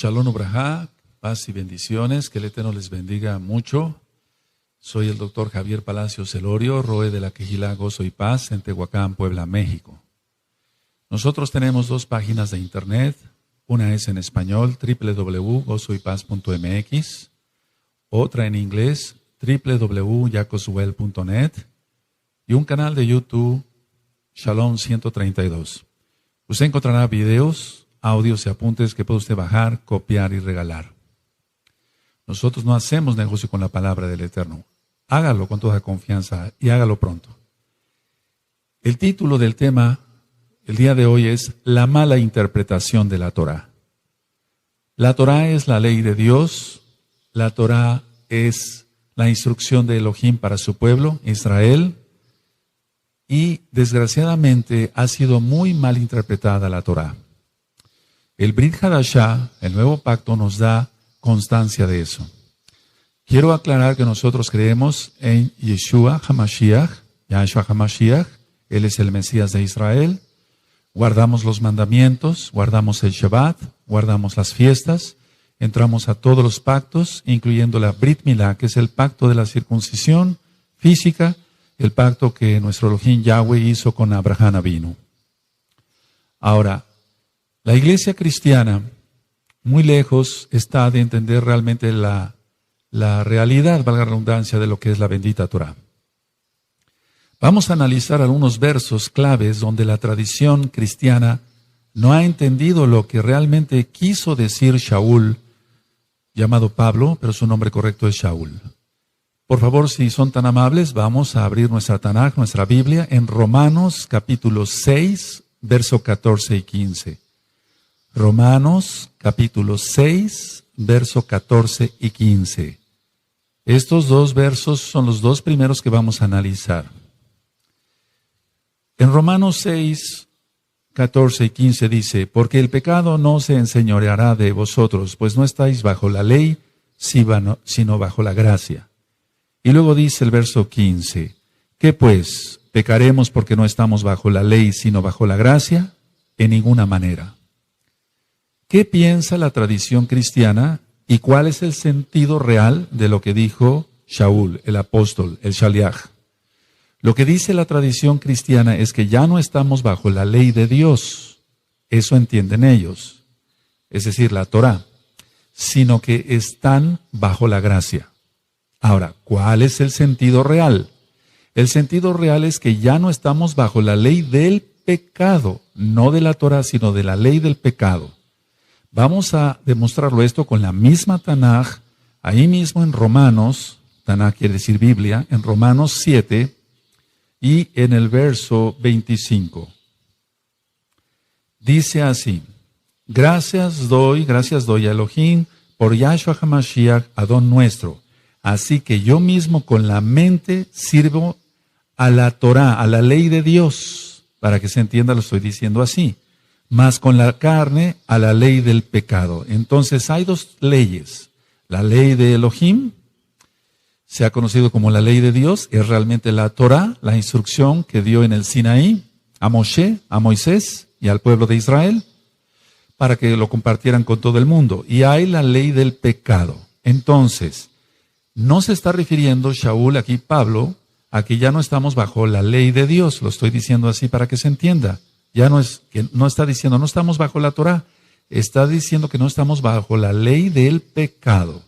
Shalom Ubrajá, paz y bendiciones, que el Eterno les bendiga mucho. Soy el doctor Javier Palacios Elorio, Roe de la Quejilá Gozo y Paz en Tehuacán, Puebla, México. Nosotros tenemos dos páginas de internet, una es en español, www.gozoypaz.mx, otra en inglés, www.jacoswell.net, y un canal de YouTube, Shalom 132. Usted encontrará videos, audios y apuntes que puede usted bajar, copiar y regalar. Nosotros no hacemos negocio con la palabra del Eterno. Hágalo con toda confianza y hágalo pronto. El título del tema el día de hoy es la mala interpretación de la Torá. La Torá es la ley de Dios. La Torá es la instrucción de Elohim para su pueblo, Israel. Y desgraciadamente ha sido muy mal interpretada la Torá. El Brit Hadashah, el nuevo pacto, nos da constancia de eso. Quiero aclarar que nosotros creemos en Yeshua HaMashiach, Él es el Mesías de Israel. Guardamos los mandamientos, guardamos el Shabbat, guardamos las fiestas, entramos a todos los pactos, incluyendo la Brit Milá, que es el pacto de la circuncisión física, el pacto que nuestro Elohim Yahweh hizo con Abraham Avinu. Ahora, la iglesia cristiana, muy lejos está de entender realmente la realidad, valga la redundancia, de lo que es la bendita Torá. Vamos a analizar algunos versos claves donde la tradición cristiana no ha entendido lo que realmente quiso decir Shaul, llamado Pablo, pero su nombre correcto es Shaul. Por favor, si son tan amables, vamos a abrir nuestra Tanaj, nuestra Biblia, en Romanos capítulo 6, verso 14 y 15. Romanos capítulo 6, verso 14 y 15. Estos dos versos son los dos primeros que vamos a analizar. En Romanos 6, 14 y 15 dice, porque el pecado no se enseñoreará de vosotros, pues no estáis bajo la ley, sino bajo la gracia. Y luego dice el verso 15, ¿qué pues? ¿Pecaremos porque no estamos bajo la ley, sino bajo la gracia? En ninguna manera. ¿Qué piensa la tradición cristiana y cuál es el sentido real de lo que dijo Shaul, el apóstol, el Shaliach? Lo que dice la tradición cristiana es que ya no estamos bajo la ley de Dios, eso entienden ellos, es decir, la Torá, sino que están bajo la gracia. Ahora, ¿cuál es el sentido real? El sentido real es que ya no estamos bajo la ley del pecado, no de la Torá, sino de la ley del pecado. Vamos a demostrarlo esto con la misma Tanaj, ahí mismo en Romanos, Tanaj quiere decir Biblia, en Romanos 7 y en el verso 25. Dice así, gracias doy a Elohim por Yahshua HaMashiach, Adón nuestro. Así que yo mismo con la mente sirvo a la Torá, a la ley de Dios. Para que se entienda lo estoy diciendo así. Más con la carne a la ley del pecado. Entonces hay dos leyes. La ley de Elohim, se ha conocido como la ley de Dios, es realmente la Torá, la instrucción que dio en el Sinaí a Moshe, a Moisés y al pueblo de Israel, para que lo compartieran con todo el mundo. Y hay la ley del pecado. Entonces, no se está refiriendo Shaul, aquí Pablo, a que ya no estamos bajo la ley de Dios. Lo estoy diciendo así para que se entienda. Ya no está diciendo, no estamos bajo la Torá, está diciendo que no estamos bajo la ley del pecado.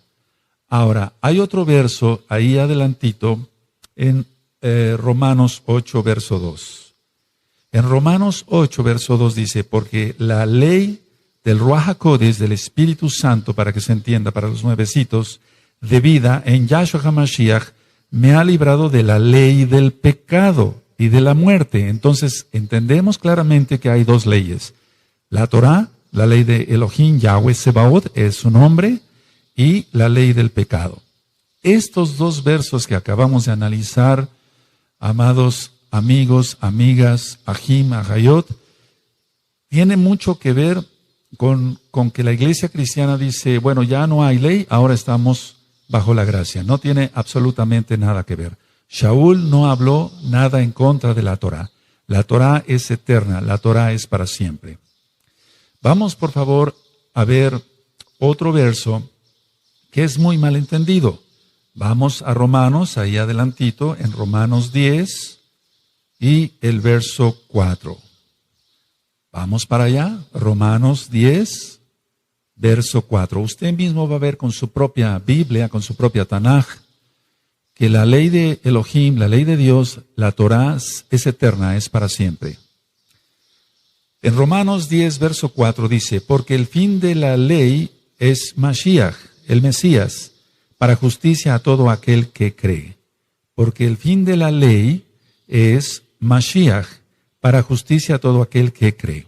Ahora, hay otro verso ahí adelantito en Romanos 8, verso 2. En Romanos 8, verso 2 dice, porque la ley del Ruach HaKodesh, del Espíritu Santo, para que se entienda, para los nuevecitos, de vida en Yahshua HaMashiach, me ha librado de la ley del pecado y de la muerte. Entonces, entendemos claramente que hay dos leyes. La Torá, la ley de Elohim, Yahweh Sebaot, es su nombre, y la ley del pecado. Estos dos versos que acabamos de analizar, amados amigos, amigas, Ahim, Ahayot, tienen mucho que ver con que la iglesia cristiana dice, bueno, ya no hay ley, ahora estamos bajo la gracia. No tiene absolutamente nada que ver. Shaul no habló nada en contra de la Torá. La Torá es eterna, la Torá es para siempre. Vamos, por favor, a ver otro verso que es muy mal entendido. Vamos a Romanos, ahí adelantito, en Romanos 10 y el verso 4. Vamos para allá, Romanos 10, verso 4. Usted mismo va a ver con su propia Biblia, con su propia Tanaj, que la ley de Elohim, la ley de Dios, la Torah, es eterna, es para siempre. En Romanos 10, verso 4 dice, porque el fin de la ley es Mashiach, el Mesías, para justicia a todo aquel que cree. Porque el fin de la ley es Mashiach, para justicia a todo aquel que cree.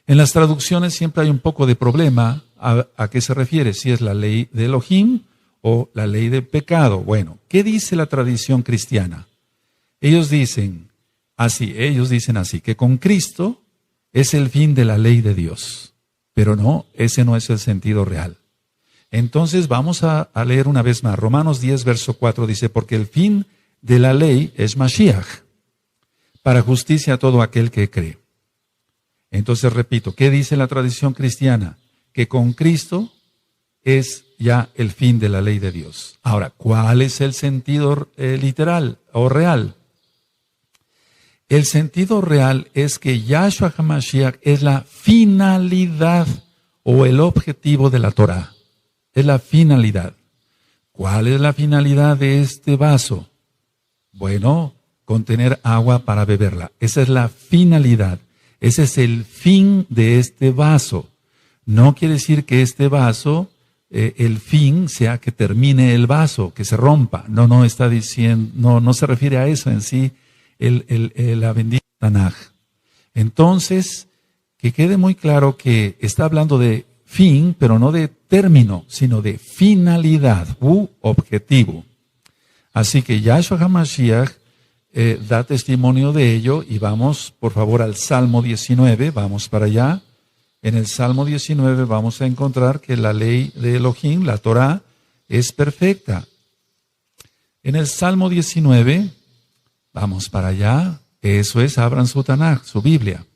En las traducciones siempre hay un poco de problema a qué se refiere, si es la ley de Elohim o la ley de pecado. Bueno, ¿qué dice la tradición cristiana? Ellos dicen así, que con Cristo es el fin de la ley de Dios. Pero no, ese no es el sentido real. Entonces vamos a leer una vez más. Romanos 10, verso 4 dice, porque el fin de la ley es Mashiach, para justicia a todo aquel que cree. Entonces repito, ¿qué dice la tradición cristiana? Que con Cristo es ya el fin de la ley de Dios. Ahora, ¿cuál es el sentido literal o real? El sentido real es que Yahshua HaMashiach es la finalidad o el objetivo de la Torah. Es la finalidad. ¿Cuál es la finalidad de este vaso? Bueno, contener agua para beberla. Esa es la finalidad. Ese es el fin de este vaso. No quiere decir que este vaso, el fin sea que termine el vaso, que se rompa. No está diciendo, no se refiere a eso en sí, la bendita Tanaj. Entonces, que quede muy claro que está hablando de fin, pero no de término, sino de finalidad u objetivo. Así que Yahshua HaMashiach da testimonio de ello y vamos, por favor, al Salmo 19, vamos para allá. En el Salmo 19 vamos a encontrar que la ley de Elohim, la Torah, es perfecta. En el Salmo 19, vamos para allá, eso es, abran su Tanaj, su Biblia.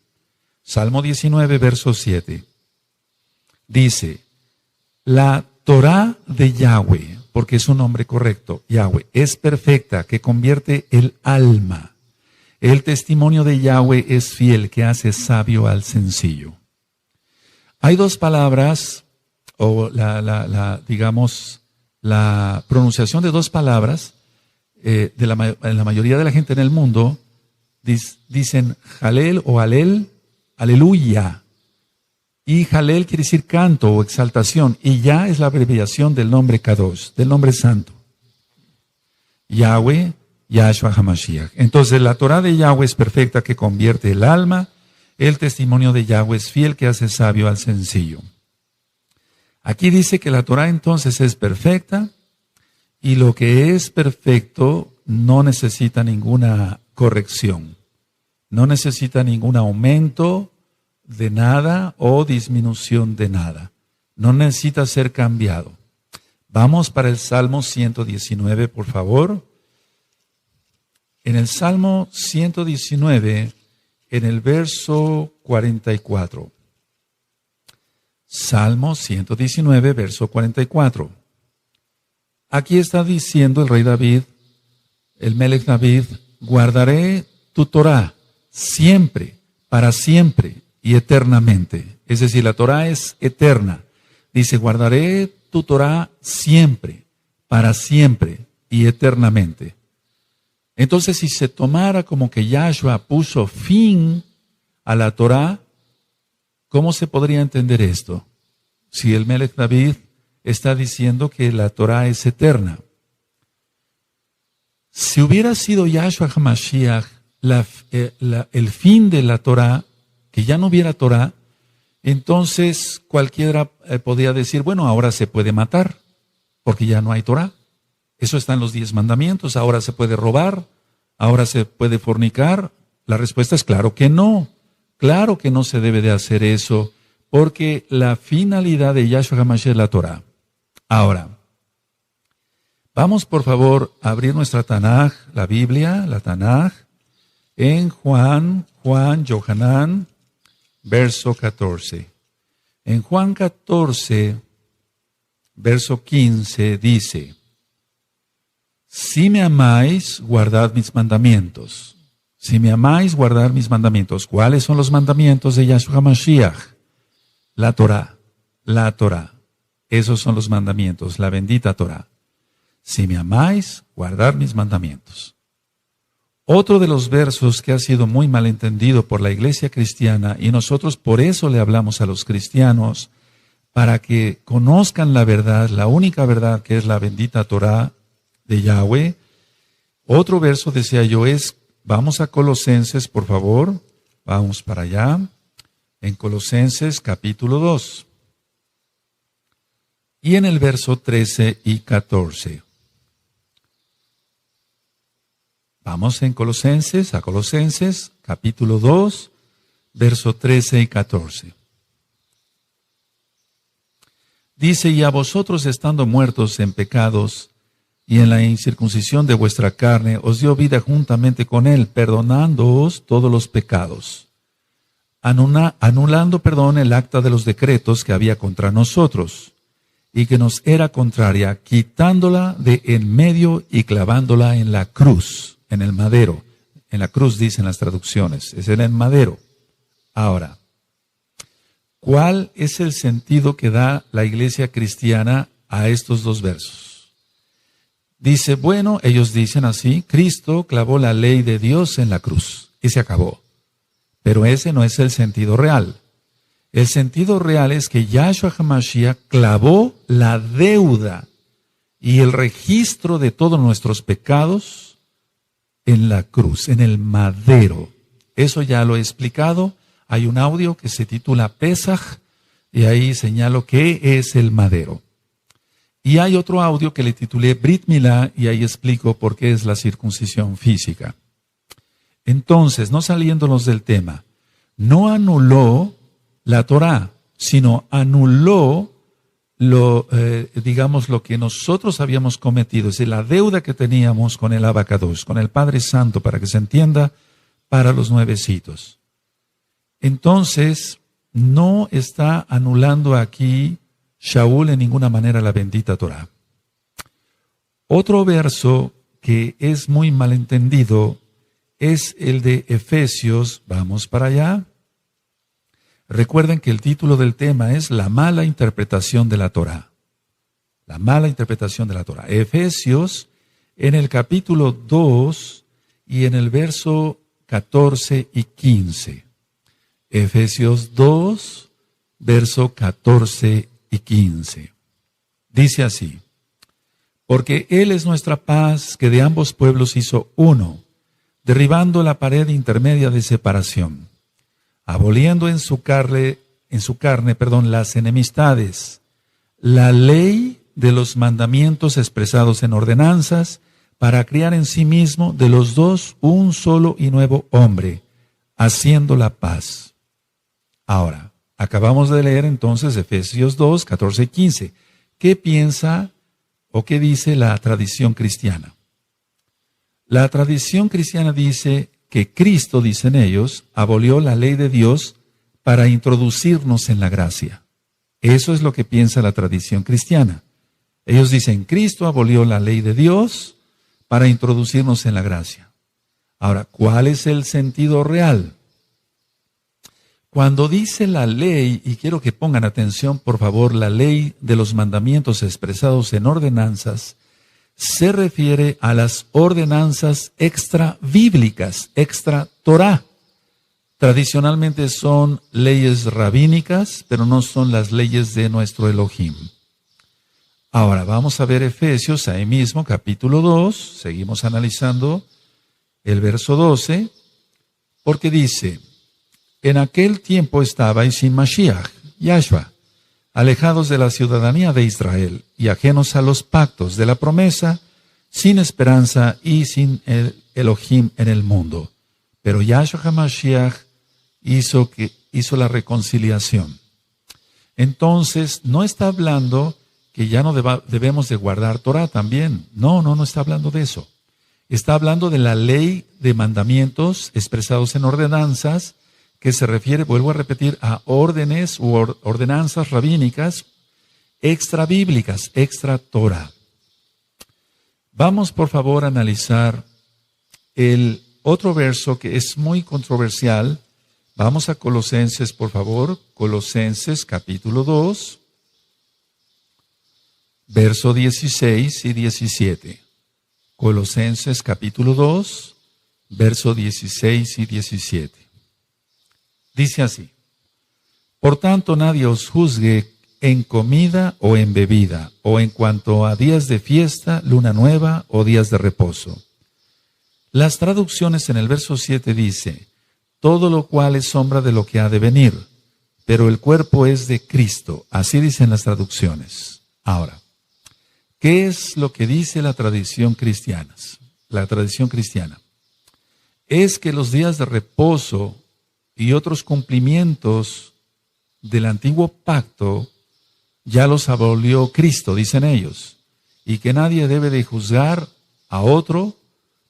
Salmo 19, verso 7. Dice, la Torah de Yahweh, porque es un nombre correcto, Yahweh, es perfecta, que convierte el alma. El testimonio de Yahweh es fiel, que hace sabio al sencillo. Hay dos palabras, o digamos, la pronunciación de dos palabras, en la mayoría de la gente en el mundo, dicen Jalel o Alel, aleluya. Y Jalel quiere decir canto o exaltación, y ya es la abreviación del nombre Kadosh, del nombre santo. Yahweh, Yahshua HaMashiach. Entonces la Torah de Yahweh es perfecta, que convierte el alma. El testimonio de Yahweh es fiel, que hace sabio al sencillo. Aquí dice que la Torah entonces es perfecta, y lo que es perfecto no necesita ninguna corrección, no necesita ningún aumento de nada o disminución de nada. No necesita ser cambiado. Vamos para el Salmo 119, por favor. En el Salmo 119, en el verso 44. Salmo 119, verso 44. Aquí está diciendo el rey David, el Melech David, guardaré tu Torah siempre, para siempre y eternamente. Es decir, la Torah es eterna. Dice, guardaré tu Torah siempre, para siempre y eternamente. Entonces, si se tomara como que Yahshua puso fin a la Torah, ¿cómo se podría entender esto? Si el Melech David está diciendo que la Torah es eterna. Si hubiera sido Yahshua HaMashiach el fin de la Torah, que ya no hubiera Torah, entonces cualquiera podría decir, bueno, ahora se puede matar, porque ya no hay Torah. Eso está en los 10 mandamientos. Ahora se puede robar, ahora se puede fornicar. La respuesta es claro que no. Claro que no se debe de hacer eso, porque la finalidad de Yahshua HaMashiach es la Torah. Ahora, vamos por favor a abrir nuestra Tanaj, la Biblia, la Tanaj, en Juan, Yohanan, verso 14. En Juan 14, verso 15 dice, si me amáis, guardad mis mandamientos. Si me amáis, guardad mis mandamientos. ¿Cuáles son los mandamientos de Yahshua Mashiach? La Torah. La Torah. Esos son los mandamientos, la bendita Torah. Si me amáis, guardad mis mandamientos. Otro de los versos que ha sido muy malentendido por la iglesia cristiana, y nosotros por eso le hablamos a los cristianos, para que conozcan la verdad, la única verdad que es la bendita Torah de Yahweh. Otro verso, decía yo, es, vamos a Colosenses, por favor, vamos para allá, en Colosenses capítulo 2. Y en el verso 13 y 14. Vamos en Colosenses, a Colosenses, capítulo 2, verso 13 y 14. Dice, y a vosotros estando muertos en pecados y en la incircuncisión de vuestra carne, os dio vida juntamente con él, perdonándoos todos los pecados, anulando, el acta de los decretos que había contra nosotros, y que nos era contraria, quitándola de en medio y clavándola en la cruz. En el madero. En la cruz dicen las traducciones. Es en el madero. Ahora, ¿cuál es el sentido que da la iglesia cristiana a estos dos versos? Dice, bueno, ellos dicen así, Cristo clavó la ley de Dios en la cruz y se acabó. Pero ese no es el sentido real. El sentido real es que Yahshua HaMashiach clavó la deuda y el registro de todos nuestros pecados en la cruz, en el madero. Eso ya lo he explicado. Hay un audio que se titula Pesaj y ahí señalo qué es el madero. Y hay otro audio que le titulé Brit Milá y ahí explico por qué es la circuncisión física. Entonces, no saliéndonos del tema, no anuló la Torá, sino anuló lo que nosotros habíamos cometido, es decir, la deuda que teníamos con el Abacados, con el Padre Santo, para que se entienda, para los nuevecitos. Entonces, no está anulando aquí Shaul en ninguna manera la bendita Torá. Otro verso que es muy malentendido es el de Efesios, vamos para allá. Recuerden que el título del tema es la mala interpretación de la Torá. La mala interpretación de la Torá. Efesios, en el capítulo 2 y en el verso 14 y 15. Efesios 2, verso 14 y 15. Dice así, porque Él es nuestra paz, que de ambos pueblos hizo uno, derribando la pared intermedia de separación, aboliendo en su carne, las enemistades, la ley de los mandamientos expresados en ordenanzas, para crear en sí mismo de los dos un solo y nuevo hombre, haciendo la paz. Ahora, acabamos de leer entonces Efesios 2, 14 y 15. ¿Qué piensa o qué dice la tradición cristiana? La tradición cristiana dice que Cristo, dicen ellos, abolió la ley de Dios para introducirnos en la gracia. Eso es lo que piensa la tradición cristiana. Ellos dicen, Cristo abolió la ley de Dios para introducirnos en la gracia. Ahora, ¿cuál es el sentido real? Cuando dice la ley, y quiero que pongan atención, por favor, la ley de los mandamientos expresados en ordenanzas, se refiere a las ordenanzas extra bíblicas, extra Torah. Tradicionalmente son leyes rabínicas, pero no son las leyes de nuestro Elohim. Ahora vamos a ver Efesios, ahí mismo, capítulo 2, seguimos analizando el verso 12, porque dice, en aquel tiempo estabais sin Mashiach, Yahshua, alejados de la ciudadanía de Israel y ajenos a los pactos de la promesa, sin esperanza y sin el Elohim en el mundo. Pero Yahshua HaMashiach hizo la reconciliación. Entonces, no está hablando que ya no debemos de guardar Torah también. No está hablando de eso. Está hablando de la ley de mandamientos expresados en ordenanzas, que se refiere, vuelvo a repetir, a órdenes u ordenanzas rabínicas, extrabíblicas, extra Torah. Vamos por favor a analizar el otro verso que es muy controversial. Vamos a Colosenses, por favor. Colosenses capítulo 2, verso 16 y 17. Colosenses capítulo 2, verso 16 y 17. Dice así: por tanto nadie os juzgue en comida o en bebida, o en cuanto a días de fiesta, luna nueva o días de reposo. Las traducciones en el verso 7 dice: todo lo cual es sombra de lo que ha de venir, pero el cuerpo es de Cristo. Así dicen las traducciones. Ahora, ¿qué es lo que dice la tradición cristiana? La tradición cristiana es que los días de reposo y otros cumplimientos del antiguo pacto ya los abolió Cristo, dicen ellos, y que nadie debe de juzgar a otro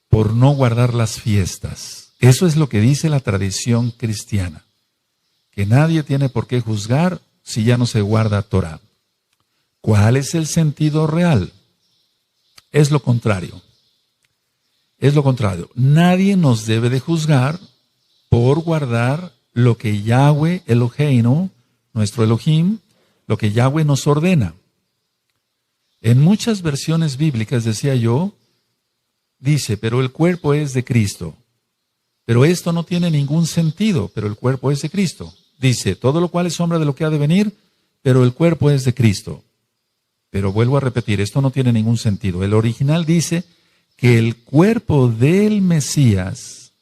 por no guardar las fiestas. Eso es lo que dice la tradición cristiana, que nadie tiene por qué juzgar si ya no se guarda Torah. ¿Cuál es el sentido real? Es lo contrario. Es lo contrario. Nadie nos debe de juzgar por guardar lo que Yahweh Eloheinu, nuestro Elohim, lo que Yahweh nos ordena. En muchas versiones bíblicas, decía yo, dice, pero el cuerpo es de Cristo. Pero esto no tiene ningún sentido, pero el cuerpo es de Cristo. Dice, todo lo cual es sombra de lo que ha de venir, pero el cuerpo es de Cristo. Pero vuelvo a repetir, esto no tiene ningún sentido. El original dice que el cuerpo del Mesías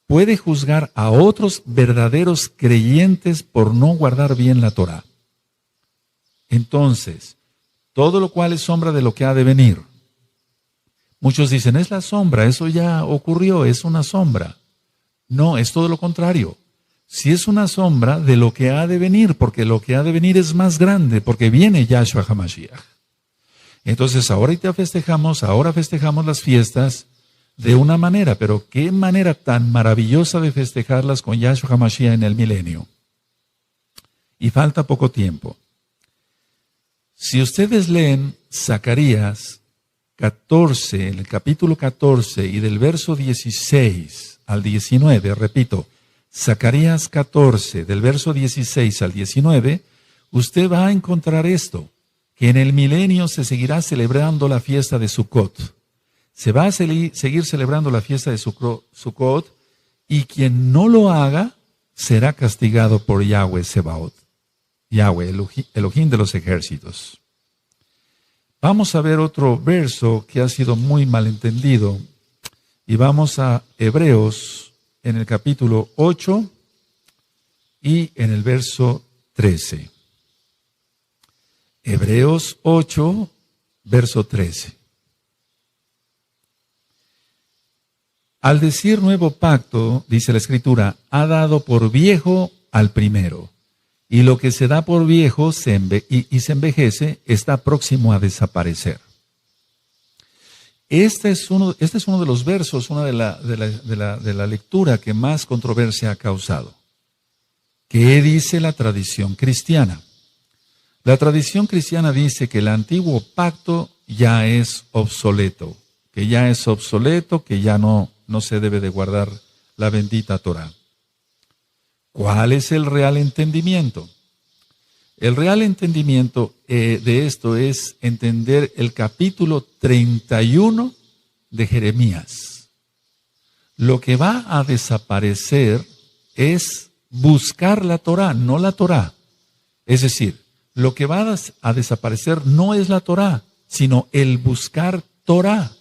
puede juzgar a otros verdaderos creyentes por no guardar bien la Torah. Entonces, todo lo cual es sombra de lo que ha de venir. Muchos dicen, es la sombra, eso ya ocurrió, es una sombra. No, es todo lo contrario. Si es una sombra de lo que ha de venir, porque lo que ha de venir es más grande, porque viene Yahshua HaMashiach. Entonces, ahora festejamos las fiestas de una manera, pero qué manera tan maravillosa de festejarlas con Yahshua HaMashiach en el milenio. Y falta poco tiempo. Si ustedes leen Zacarías 14, en el capítulo 14 y del verso 16 al 19, repito, Zacarías 14, del verso 16 al 19, usted va a encontrar esto, que en el milenio se seguirá celebrando la fiesta de Sukkot. Se va a seguir celebrando la fiesta de Sukkot, y quien no lo haga será castigado por Yahweh Sebaot, Yahweh, Elohim de los ejércitos. Vamos a ver otro verso que ha sido muy malentendido, y vamos a Hebreos en el capítulo 8 y en el verso 13. Hebreos 8, verso 13. Al decir nuevo pacto, dice la Escritura, ha dado por viejo al primero. Y lo que se da por viejo se envejece, está próximo a desaparecer. Este es uno de los versos, una de la lectura que más controversia ha causado. ¿Qué dice la tradición cristiana? La tradición cristiana dice que el antiguo pacto ya es obsoleto, que ya no se debe de guardar la bendita Torah. ¿Cuál es el real entendimiento? El real entendimiento de esto es entender el capítulo 31 de Jeremías. Lo que va a desaparecer es buscar la Torah, no la Torah. Es decir, lo que va a desaparecer no es la Torah, sino el buscar Torah,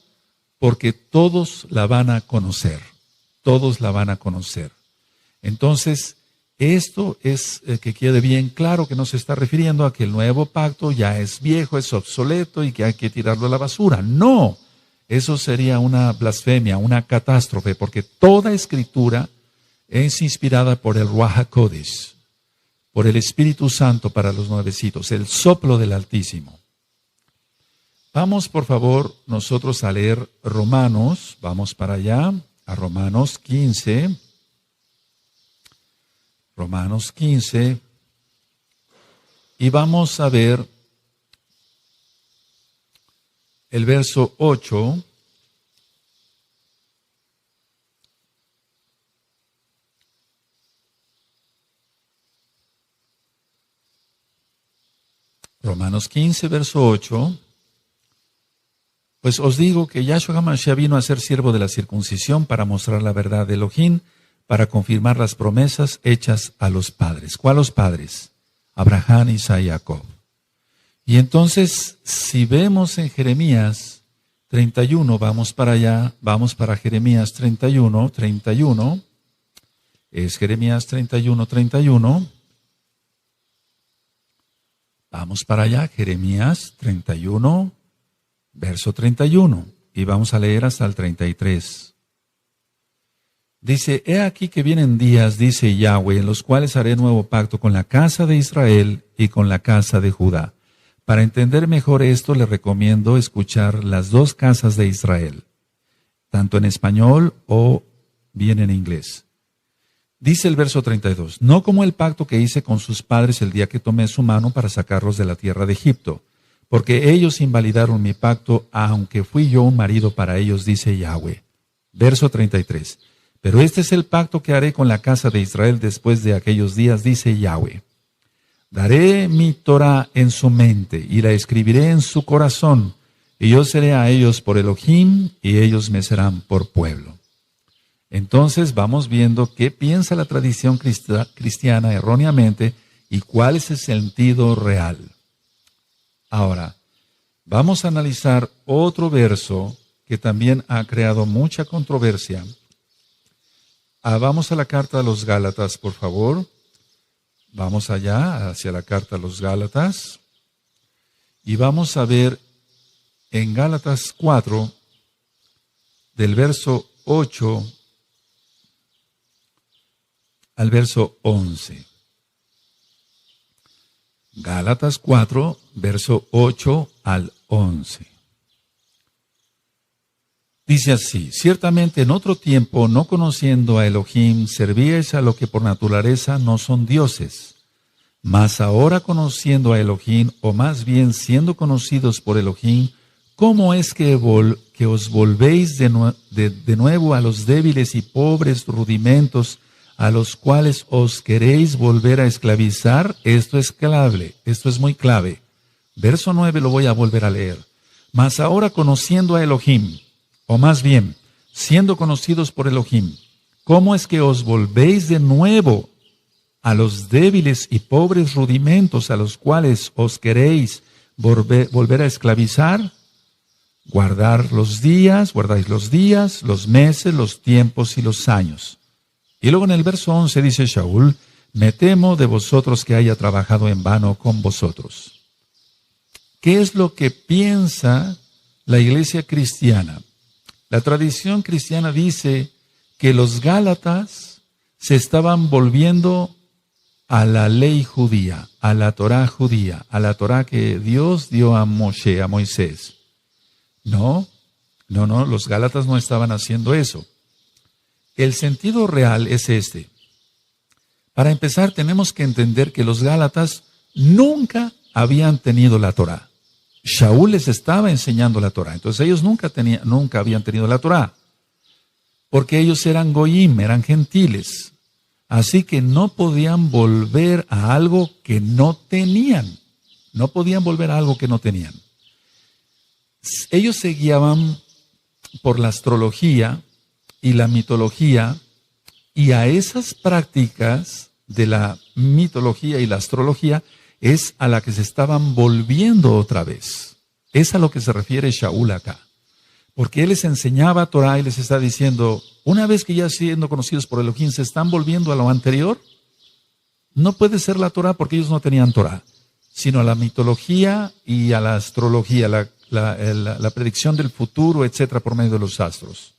porque todos la van a conocer. Todos la van a conocer. Entonces, esto es que quede bien claro que no se está refiriendo a que el nuevo pacto ya es viejo, es obsoleto y que hay que tirarlo a la basura. No, eso sería una blasfemia, una catástrofe, porque toda escritura es inspirada por el Ruach HaKodesh, por el Espíritu Santo para los nuevecitos, el soplo del Altísimo. Vamos, por favor, nosotros a leer Romanos, vamos para allá, a Romanos 15. Romanos 15 Y vamos a ver el verso 8. Romanos 15, verso 8. Pues os digo que Yahshua HaMashiach vino a ser siervo de la circuncisión para mostrar la verdad de Elohim, para confirmar las promesas hechas a los padres. ¿Cuáles padres? Abraham, Isaac y Jacob. Y entonces, si vemos en Jeremías 31, vamos para allá, vamos para Jeremías 31, es Jeremías 31. Vamos para allá, Jeremías 31, verso 31, y vamos a leer hasta el 33. Dice, he aquí que vienen días, dice Yahweh, en los cuales haré nuevo pacto con la casa de Israel y con la casa de Judá. Para entender mejor esto, le recomiendo escuchar las dos casas de Israel, tanto en español o bien en inglés. Dice el verso 32, no como el pacto que hice con sus padres el día que tomé su mano para sacarlos de la tierra de Egipto, porque ellos invalidaron mi pacto, aunque fui yo un marido para ellos, dice Yahweh. Verso 33, pero este es el pacto que haré con la casa de Israel después de aquellos días, dice Yahweh. Daré mi Torah en su mente y la escribiré en su corazón, y yo seré a ellos por Elohim, y ellos me serán por pueblo. Entonces vamos viendo qué piensa la tradición cristiana erróneamente y cuál es el sentido real. Ahora, vamos a analizar otro verso que también ha creado mucha controversia. Vamos a la carta a los Gálatas, por favor. Vamos allá, hacia la carta a los Gálatas. Y vamos a ver en Gálatas 4, del verso 8 al verso 11. Gálatas 4, verso 8 al 11. Dice así, ciertamente en otro tiempo, no conociendo a Elohim, servíais a lo que por naturaleza no son dioses. Mas ahora conociendo a Elohim, o más bien siendo conocidos por Elohim, ¿cómo es que os volvéis de nuevo a los débiles y pobres rudimentos a los cuales os queréis volver a esclavizar? Esto es clave, esto es muy clave. Verso 9 lo voy a volver a leer. Mas ahora conociendo a Elohim, o más bien, siendo conocidos por Elohim, ¿cómo es que os volvéis de nuevo a los débiles y pobres rudimentos a los cuales os queréis volver a esclavizar? Guardáis los días, los meses, los tiempos y los años. Y luego en el verso 11 dice Shaul, me temo de vosotros que haya trabajado en vano con vosotros. ¿Qué es lo que piensa la iglesia cristiana? La tradición cristiana dice que los Gálatas se estaban volviendo a la ley judía, a la Torá judía, a la Torá que Dios dio a Moshe, a Moisés. No, los Gálatas no estaban haciendo eso. El sentido real es este. Para empezar, tenemos que entender que los Gálatas nunca habían tenido la Torá. Shaul les estaba enseñando la Torá. Entonces ellos nunca habían tenido la Torá. Porque ellos eran goyim, eran gentiles. Así que no podían volver a algo que no tenían. No podían volver a algo que no tenían. Ellos se guiaban por la astrología y la mitología, y a esas prácticas de la mitología y la astrología es a la que se estaban volviendo otra vez. Es a lo que se refiere Shaul acá. Porque él les enseñaba Torah y les está diciendo, una vez que ya siendo conocidos por Elohim se están volviendo a lo anterior, no puede ser la Torah porque ellos no tenían Torah, sino a la mitología y a la astrología, la predicción del futuro, etcétera, por medio de los astros.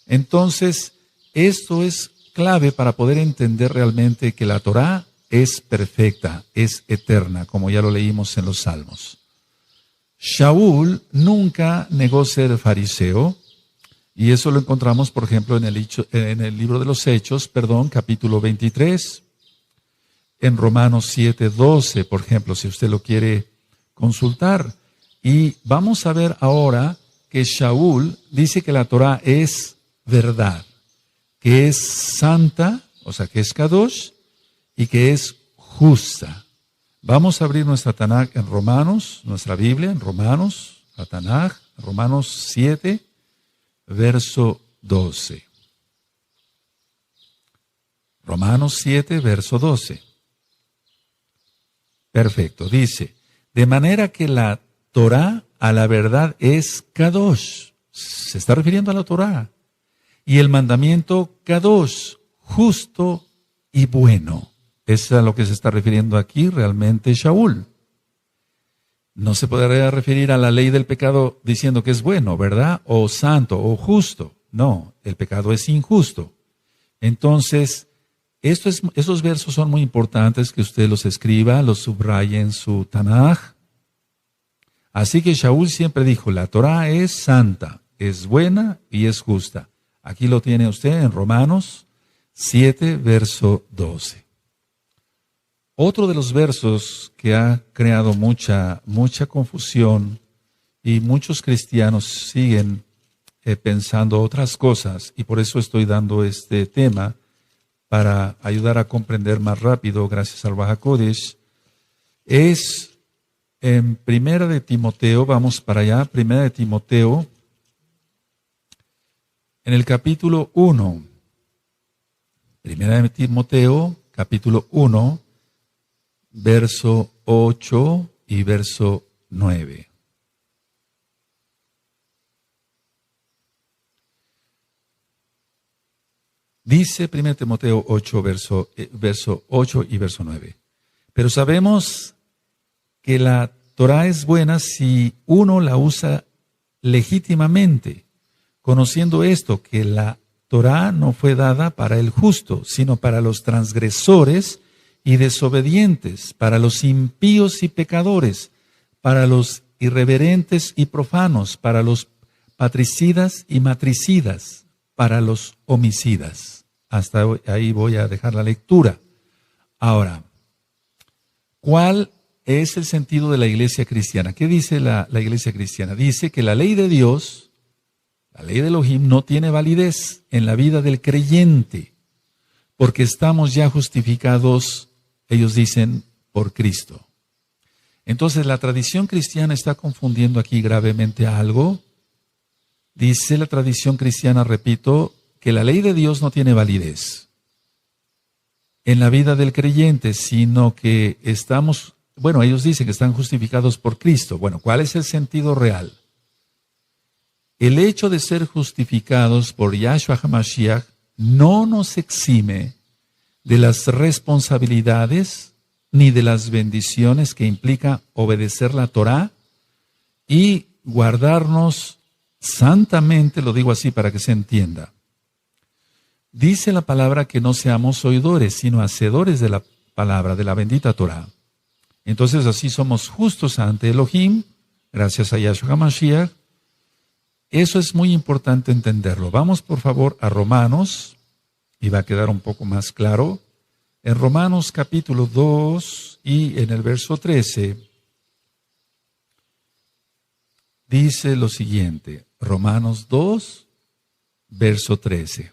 Entonces, esto es clave para poder entender realmente que la Torá es perfecta, es eterna, como ya lo leímos en los Salmos. Shaul nunca negó ser fariseo, y eso lo encontramos, por ejemplo, en el libro de los Hechos, capítulo 23. en Romanos 7:12, por ejemplo, si usted lo quiere consultar. Y vamos a ver ahora que Shaul dice que la Torah es verdad, que es santa, o sea, que es Kadosh, y que es justa. Vamos a abrir nuestra Tanaj en Romanos, nuestra Biblia en Romanos, la Tanaj, Romanos 7, verso 12. Romanos 7, verso 12. Perfecto, dice, de manera que la Torah a la verdad es Kadosh, se está refiriendo a la Torah, y el mandamiento Kadosh, justo y bueno. Es a lo que se está refiriendo aquí realmente Shaul. No se podría referir a la ley del pecado diciendo que es bueno, ¿verdad? O santo, o justo. No, el pecado es injusto. Entonces, estos versos son muy importantes que usted los escriba, los subraye en su Tanaj. Así que Shaul siempre dijo, la Torah es santa, es buena y es justa. Aquí lo tiene usted en Romanos 7, verso 12. Otro de los versos que ha creado mucha confusión y muchos cristianos siguen pensando otras cosas, y por eso estoy dando este tema para ayudar a comprender más rápido, gracias al Ruach HaKodesh, es en Primera de Timoteo, vamos para allá, Primera de Timoteo, en el capítulo 1, Primera de Timoteo, capítulo 1, verso 8 y verso 9. Dice 1 Timoteo 8, verso 8 y verso 9. Pero sabemos que la Torah es buena si uno la usa legítimamente, conociendo esto, que la Torah no fue dada para el justo, sino para los transgresores y desobedientes, para los impíos y pecadores, para los irreverentes y profanos, para los patricidas y matricidas, para los homicidas. Hasta ahí voy a dejar la lectura. Ahora, ¿cuál es el sentido de la iglesia cristiana? ¿Qué dice la iglesia cristiana? Dice que la ley de Dios, la ley de Elohim, no tiene validez en la vida del creyente, porque estamos ya justificados, ellos dicen, por Cristo. Entonces la tradición cristiana está confundiendo aquí gravemente algo. Dice la tradición cristiana, repito, que la ley de Dios no tiene validez en la vida del creyente, sino que estamos, bueno, ellos dicen que están justificados por Cristo. Bueno, ¿cuál es el sentido real? El hecho de ser justificados por Yahshua HaMashiach no nos exime de las responsabilidades ni de las bendiciones que implica obedecer la Torah y guardarnos santamente, lo digo así para que se entienda. Dice la palabra que no seamos oidores, sino hacedores de la palabra, de la bendita Torah. Entonces así somos justos ante Elohim, gracias a Yahshua HaMashiach. Eso es muy importante entenderlo. Vamos por favor a Romanos, y va a quedar un poco más claro. En Romanos capítulo 2 y en el verso 13, dice lo siguiente. Romanos 2, verso 13.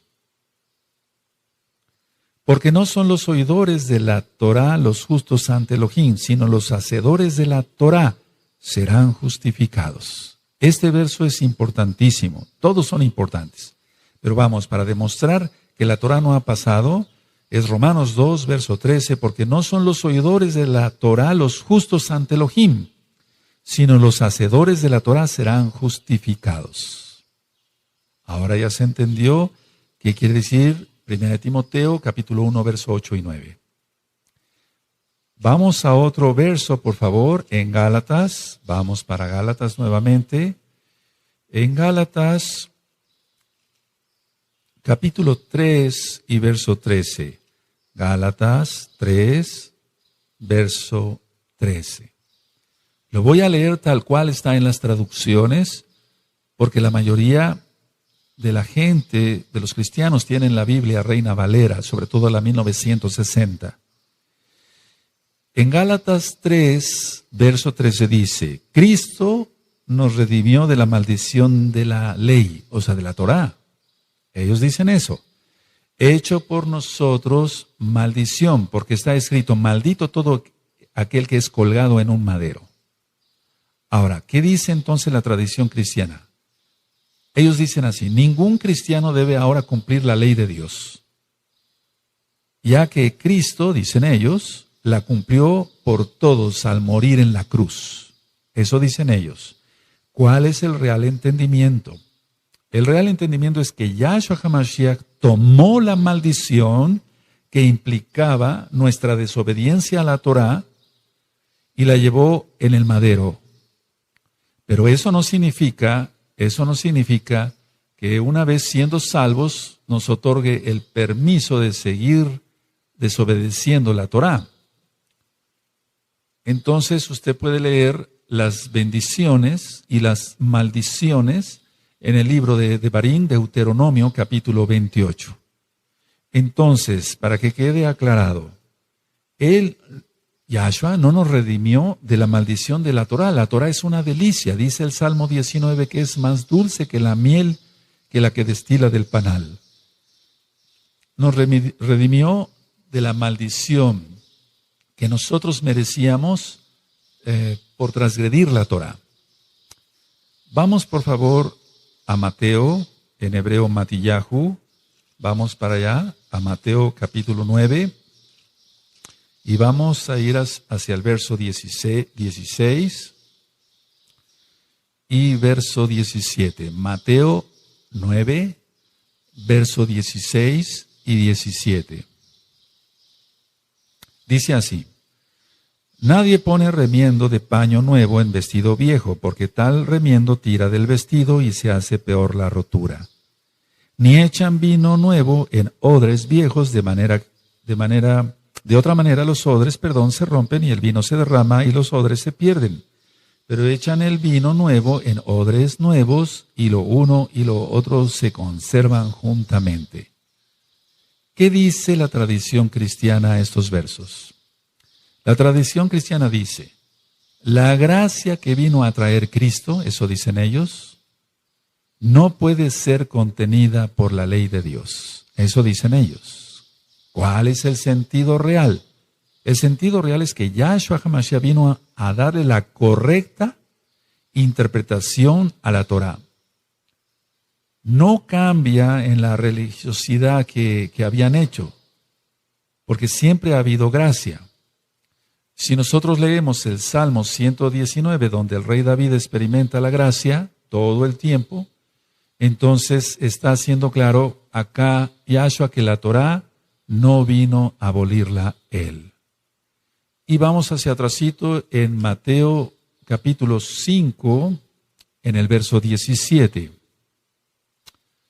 Porque no son los oidores de la Torah los justos ante Elohim, sino los hacedores de la Torah serán justificados. Este verso es importantísimo, todos son importantes. Pero vamos, para demostrar que la Torah no ha pasado, es Romanos 2, verso 13, porque no son los oidores de la Torah los justos ante Elohim, sino los hacedores de la Torah serán justificados. Ahora ya se entendió qué quiere decir 1 Timoteo, capítulo 1, verso 8 y 9. Vamos a otro verso, por favor, en Gálatas. Vamos para Gálatas nuevamente. En Gálatas, capítulo 3 y verso 13. Gálatas 3, verso 13. Lo voy a leer tal cual está en las traducciones, porque la mayoría de la gente, de los cristianos, tienen la Biblia Reina Valera, sobre todo la 1960. En Gálatas 3, verso 13 dice, Cristo nos redimió de la maldición de la ley, o sea, de la Torá. Ellos dicen eso. Hecho por nosotros maldición, porque está escrito, maldito todo aquel que es colgado en un madero. Ahora, ¿qué dice entonces la tradición cristiana? Ellos dicen así, ningún cristiano debe ahora cumplir la ley de Dios, ya que Cristo, dicen ellos, la cumplió por todos al morir en la cruz. Eso dicen ellos. ¿Cuál es el real entendimiento? El real entendimiento es que Yahshua HaMashiach tomó la maldición que implicaba nuestra desobediencia a la Torá y la llevó en el madero. Pero eso no significa que una vez siendo salvos nos otorgue el permiso de seguir desobedeciendo la Torá. Entonces usted puede leer las bendiciones y las maldiciones en el libro de Devarim, Deuteronomio, capítulo 28. Entonces, para que quede aclarado, Yahshua no nos redimió de la maldición de la Torá. La Torá es una delicia, dice el Salmo 19, que es más dulce que la miel que la que destila del panal. Nos redimió de la maldición que nosotros merecíamos por transgredir la Torá. Vamos por favor a Mateo, en hebreo Matillahu, vamos para allá, a Mateo capítulo 9, y vamos a ir hacia el verso 16 y verso 17. Mateo 9, verso 16 y 17. Dice así, nadie pone remiendo de paño nuevo en vestido viejo, porque tal remiendo tira del vestido y se hace peor la rotura. Ni echan vino nuevo en odres viejos, de otra manera los odres, se rompen y el vino se derrama y los odres se pierden. Pero echan el vino nuevo en odres nuevos y lo uno y lo otro se conservan juntamente. ¿Qué dice la tradición cristiana a estos versos? La tradición cristiana dice, la gracia que vino a traer Cristo, eso dicen ellos, no puede ser contenida por la ley de Dios. Eso dicen ellos. ¿Cuál es el sentido real? El sentido real es que Yahshua HaMashiach vino a darle la correcta interpretación a la Torá. No cambia en la religiosidad que habían hecho, porque siempre ha habido gracia. Si nosotros leemos el Salmo 119, donde el rey David experimenta la gracia todo el tiempo, entonces está haciendo claro acá Yahshua que la Torá no vino a abolirla él. Y vamos hacia atrásito en Mateo capítulo 5, en el verso 17.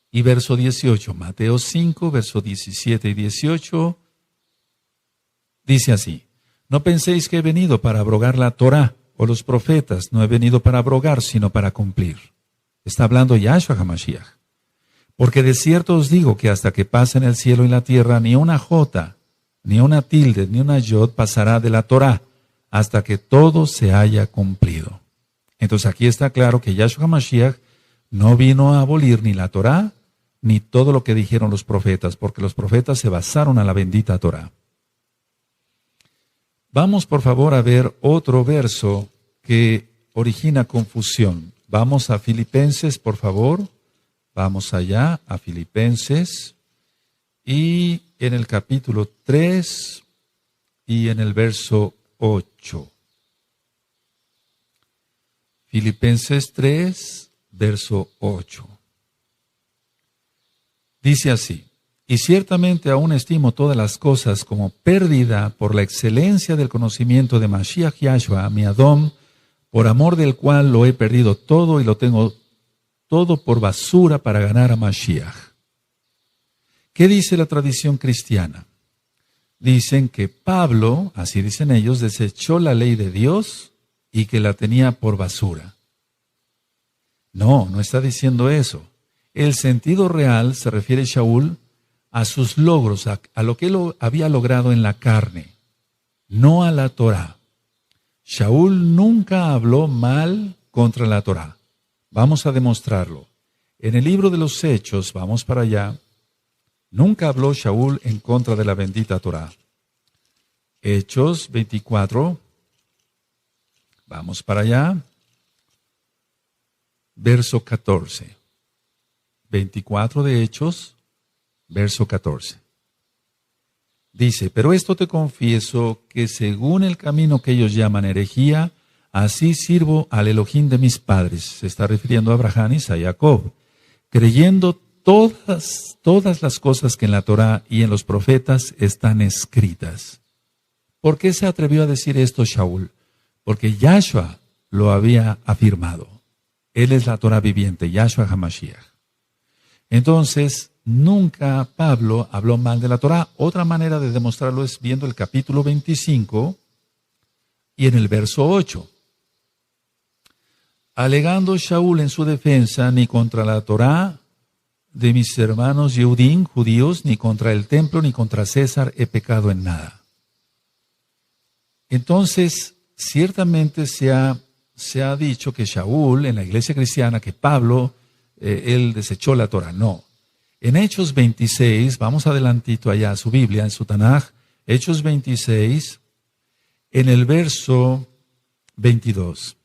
Y verso 18, Mateo 5, verso 17 y 18, dice así, no penséis que he venido para abrogar la Torá o los profetas, no he venido para abrogar, sino para cumplir. Está hablando Yahshua HaMashiach. Porque de cierto os digo que hasta que pasen el cielo y la tierra, ni una jota, ni una tilde, ni una yod pasará de la Torá, hasta que todo se haya cumplido. Entonces aquí está claro que Yahshua HaMashiach no vino a abolir ni la Torá, ni todo lo que dijeron los profetas, porque los profetas se basaron a la bendita Torá. Vamos por favor a ver otro verso que origina confusión. Vamos a Filipenses, por favor. Vamos allá a Filipenses y en el capítulo 3 y en el verso 8. Filipenses 3, verso 8. Dice así, y ciertamente aún estimo todas las cosas como pérdida por la excelencia del conocimiento de Mashiach Yahshua, mi Adón, por amor del cual lo he perdido todo y lo tengo todo por basura para ganar a Mashiach. ¿Qué dice la tradición cristiana? Dicen que Pablo, así dicen ellos, desechó la ley de Dios y que la tenía por basura. No, no está diciendo eso. El sentido real se refiere Shaul a sus logros, a lo que él había logrado en la carne. no a la Torá. Shaul nunca habló mal contra la Torá. Vamos a demostrarlo. En el libro de los Hechos, vamos para allá, nunca habló Shaul en contra de la bendita Torá. Hechos 24, vamos para allá, verso 14. 24 de Hechos, verso 14. Dice, pero esto te confieso que según el camino que ellos llaman herejía, así sirvo al Elohim de mis padres. Se está refiriendo a Abraham y a Jacob, creyendo todas las cosas que en la Torá y en los profetas están escritas. ¿Por qué se atrevió a decir esto Shaul? Porque Yahshua lo había afirmado. Él es la Torá viviente, Yahshua HaMashiach. Entonces, nunca Pablo habló mal de la Torá. Otra manera de demostrarlo es viendo el capítulo 25 y en el verso 8. Alegando Shaul en su defensa, ni contra la Torá de mis hermanos Yehudim, judíos, ni contra el templo, ni contra César he pecado en nada. Entonces, ciertamente se ha dicho que Shaul, en la iglesia cristiana, que Pablo, él desechó la Torá. No. En Hechos 26, vamos adelantito allá a su Biblia, en su Tanaj, Hechos 26, en el verso 22.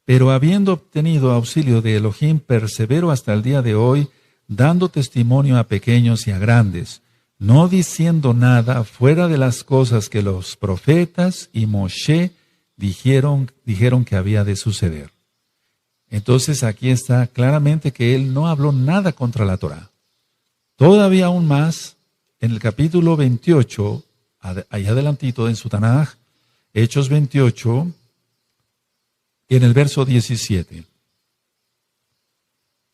Pero habiendo obtenido auxilio de Elohim, persevero hasta el día de hoy, dando testimonio a pequeños y a grandes, no diciendo nada fuera de las cosas que los profetas y Moshe dijeron que había de suceder. Entonces aquí está claramente que él no habló nada contra la Torá. Todavía aún más, en el capítulo 28, allá adelantito en su Tanaj, Hechos 28, en el verso 17.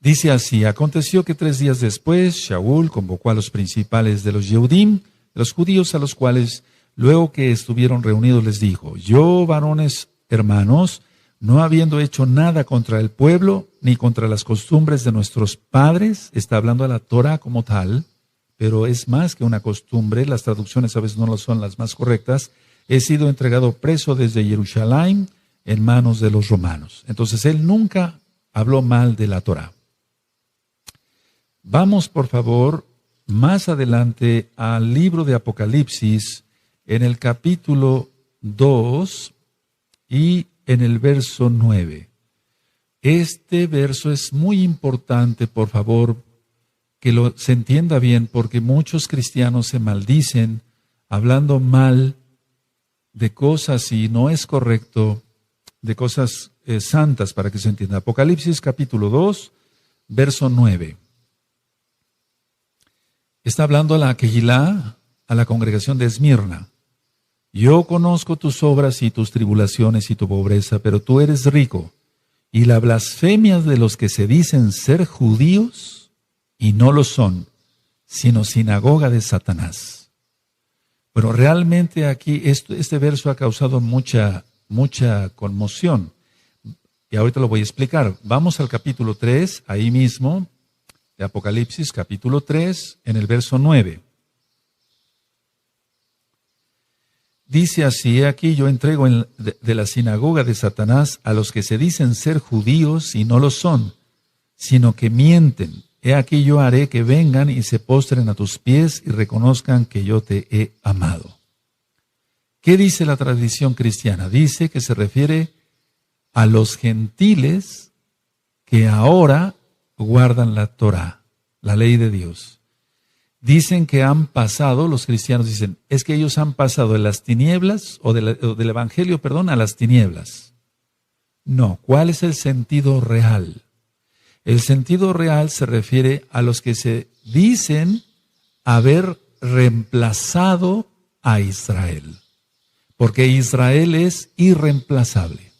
Dice así, aconteció que 3 días después, Shaul convocó a los principales de los Yehudim, los judíos a los cuales, luego que estuvieron reunidos, les dijo, yo, varones hermanos, no habiendo hecho nada contra el pueblo, ni contra las costumbres de nuestros padres, está hablando de la Torah como tal, pero es más que una costumbre, las traducciones a veces no son las más correctas, he sido entregado preso desde Jerusalén en manos de los romanos. Entonces él nunca habló mal de la Torah. Vamos, por favor, más adelante al libro de Apocalipsis, en el capítulo 2 y en el verso 9. Este verso es muy importante, por favor, que se entienda bien, porque muchos cristianos se maldicen hablando mal de cosas, y no es correcto, de cosas santas, para que se entienda. Apocalipsis capítulo 2, verso 9. Está hablando a la Kehilá, a la congregación de Esmirna. Yo conozco tus obras y tus tribulaciones y tu pobreza, pero tú eres rico. Y la blasfemia de los que se dicen ser judíos y no lo son, sino sinagoga de Satanás. Pero realmente aquí este verso ha causado mucha conmoción. Y ahorita lo voy a explicar. Vamos al capítulo 3, ahí mismo, de Apocalipsis, capítulo 3, en el verso 9. Dice así, aquí yo entrego de la sinagoga de Satanás a los que se dicen ser judíos y no lo son, sino que mienten. He aquí yo haré que vengan y se postren a tus pies y reconozcan que yo te he amado. ¿Qué dice la tradición cristiana? Dice que se refiere a los gentiles que ahora guardan la Torá, la ley de Dios. Dicen que han pasado, los cristianos dicen, es que ellos han pasado de las tinieblas, o del evangelio, a las tinieblas. No, ¿cuál es el sentido real? El sentido real se refiere a los que se dicen haber reemplazado a Israel, porque Israel es irreemplazable.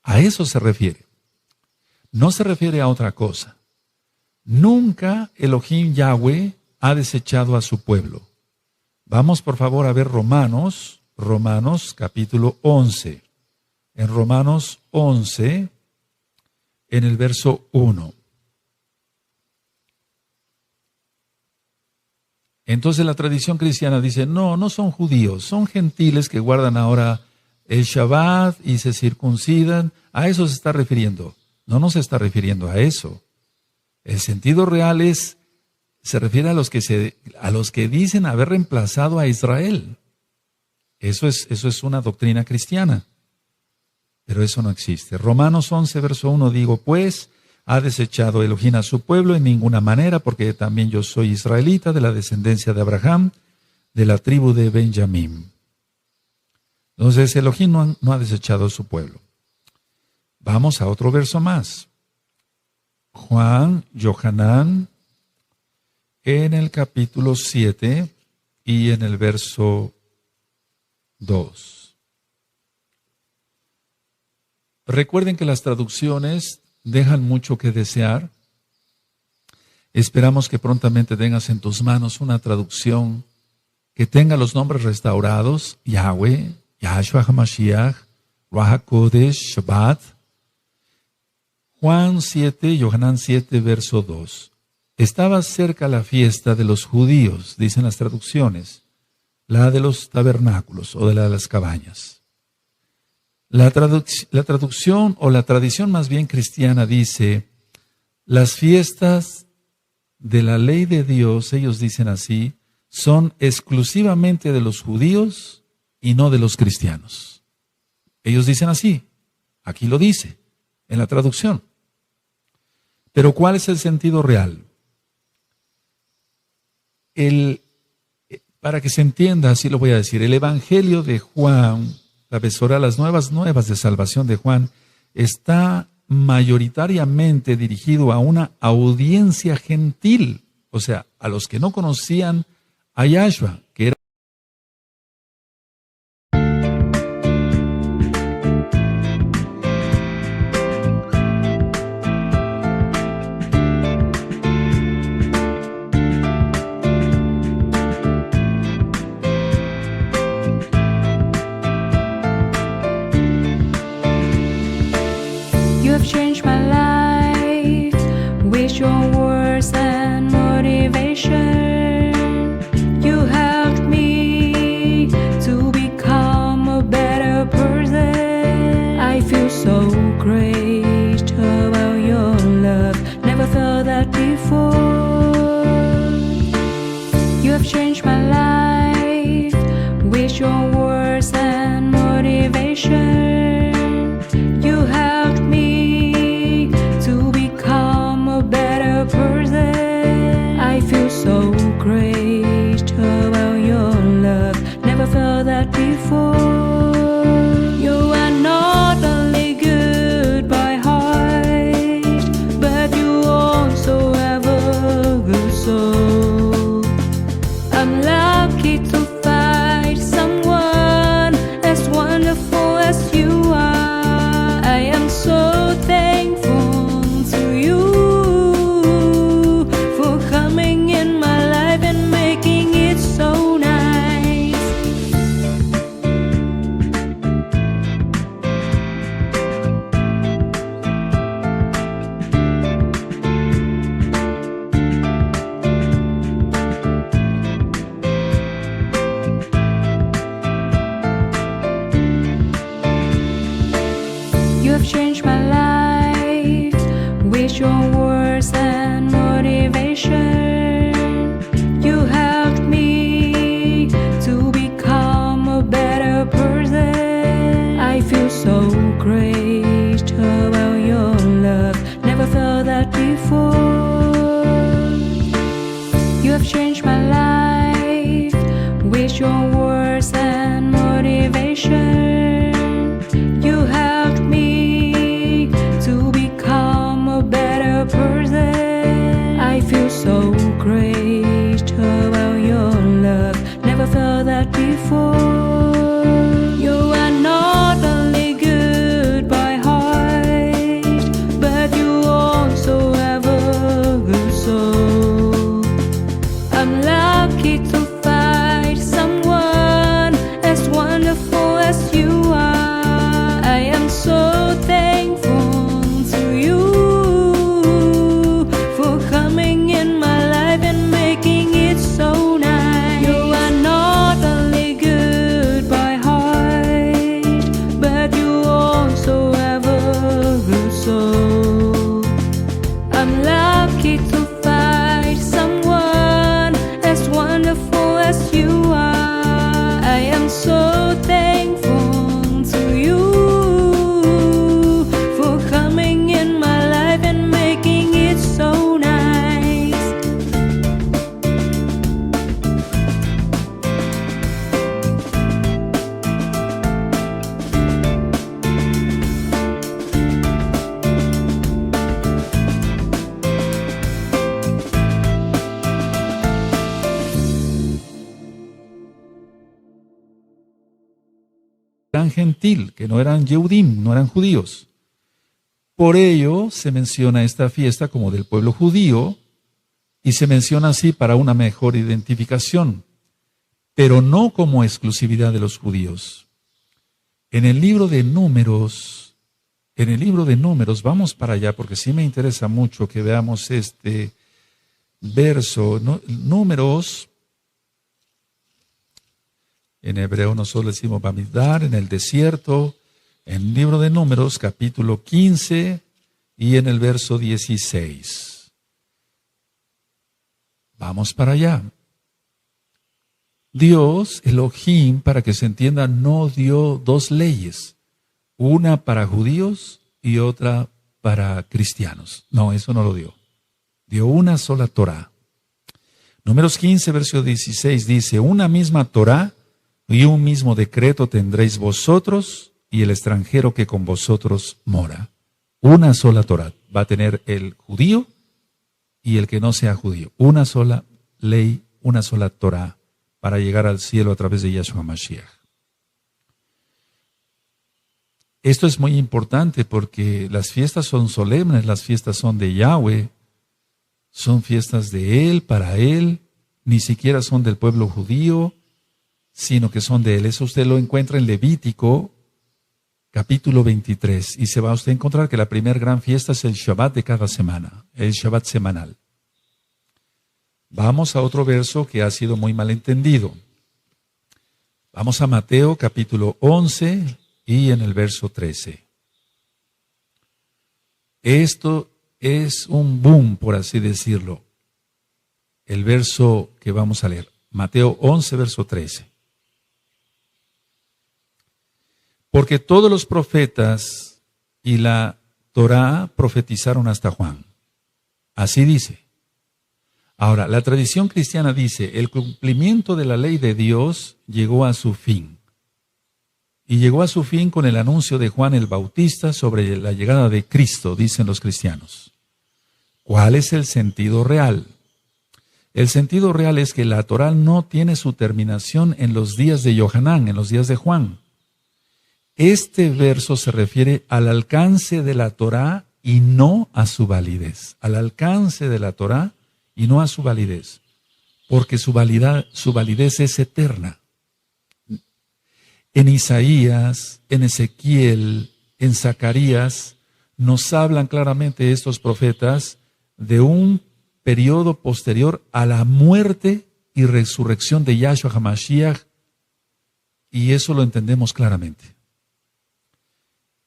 A eso se refiere. No se refiere a otra cosa. Nunca Elohim Yahweh ha desechado a su pueblo. Vamos por favor a ver Romanos capítulo 11. En Romanos 11, en el verso 1. Entonces la tradición cristiana dice, no, no son judíos, son gentiles que guardan ahora el Shabbat y se circuncidan. A eso se está refiriendo. No se está refiriendo a eso. El sentido real se refiere a los que dicen haber reemplazado a Israel. Eso es una doctrina cristiana. Pero eso no existe. Romanos 11, verso 1, digo, pues, ha desechado Elohim a su pueblo en ninguna manera, porque también yo soy israelita, de la descendencia de Abraham, de la tribu de Benjamín. Entonces, Elohim no ha desechado a su pueblo. Vamos a otro verso más. Juan, Yohanan, en el capítulo 7 y en el verso 2. Recuerden que las traducciones dejan mucho que desear. Esperamos que prontamente tengas en tus manos una traducción que tenga los nombres restaurados: Yahweh, Yahshua HaMashiach, Ruach HaKodesh, Shabbat. Juan 7, Yohanan 7, verso 2. Estaba cerca la fiesta de los judíos, dicen las traducciones, la de los tabernáculos o de la de las cabañas. La traducción o la tradición más bien cristiana dice, las fiestas de la ley de Dios, ellos dicen así, son exclusivamente de los judíos y no de los cristianos. Ellos dicen así, aquí lo dice, en la traducción. Pero ¿cuál es el sentido real? Para que se entienda, así lo voy a decir, el Evangelio de Juan, la Besorá, las nuevas de salvación de Juan, está mayoritariamente dirigido a una audiencia gentil, o sea, a los que no conocían a Yahshua, que era changed my life with your words and motivation. You helped me to become a better person. I feel so great about your love. Never felt that before. You have changed my life with your words and motivation. So great about your love, never felt that before. You are not only good by heart, but you also have a good soul. I'm lucky to find someone as wonderful as you are. I am so thankful to you. You have changed my life with your words and motivation. You helped me to become a better person. I feel so great about your love, never felt that before. You have changed my life with your words and motivation. You helped me to become a better person. I feel so great about your love, never felt that before. You are not only good by heart, but you also have a good soul. I'm lucky to find someone as wonderful as you are. I am so thankful to you for coming in my life and making it so nice. eran gentil, que no eran Yehudim, no eran judíos. Por ello se menciona esta fiesta como del pueblo judío y se menciona así para una mejor identificación, pero no como exclusividad de los judíos. En el libro de Números, vamos para allá porque sí me interesa mucho que veamos este verso. Números, en hebreo nosotros le decimos Bamidbar, en el desierto, en el libro de Números, capítulo 15 y en el verso 16. Vamos para allá. Dios, Elohim, para que se entienda, no dio dos leyes, una para judíos y otra para cristianos. No, eso no lo dio. Dio una sola Torá. Números 15, verso 16 dice, una misma Torá y un mismo decreto tendréis vosotros y el extranjero que con vosotros mora. Una sola Torá va a tener el judío y el que no sea judío. Una sola ley, una sola Torá para llegar al cielo a través de Yahshua Mashiach. Esto es muy importante porque las fiestas son solemnes, las fiestas son de Yahweh, son fiestas de Él, para Él, ni siquiera son del pueblo judío, sino que son de Él. Eso usted lo encuentra en Levítico, capítulo 23, y se va a usted a encontrar que la primera gran fiesta es el Shabbat de cada semana, el Shabbat semanal. Vamos a otro verso que ha sido muy mal entendido. Vamos a Mateo capítulo 11 y en el verso 13. Esto es un boom, por así decirlo. El verso que vamos a leer, Mateo 11, verso 13. Porque todos los profetas y la Torá profetizaron hasta Juan. Así dice. Ahora, la tradición cristiana dice, el cumplimiento de la ley de Dios llegó a su fin. Y llegó a su fin con el anuncio de Juan el Bautista sobre la llegada de Cristo, dicen los cristianos. ¿Cuál es el sentido real? El sentido real es que la Torá no tiene su terminación en los días de Yohanan, en los días de Juan. Este verso se refiere al alcance de la Torá y no a su validez. Al alcance de la Torá y no a su validez, porque su validez es eterna. En Isaías, en Ezequiel, en Zacarías, nos hablan claramente estos profetas de un periodo posterior a la muerte y resurrección de Yahshua HaMashiach, y eso lo entendemos claramente.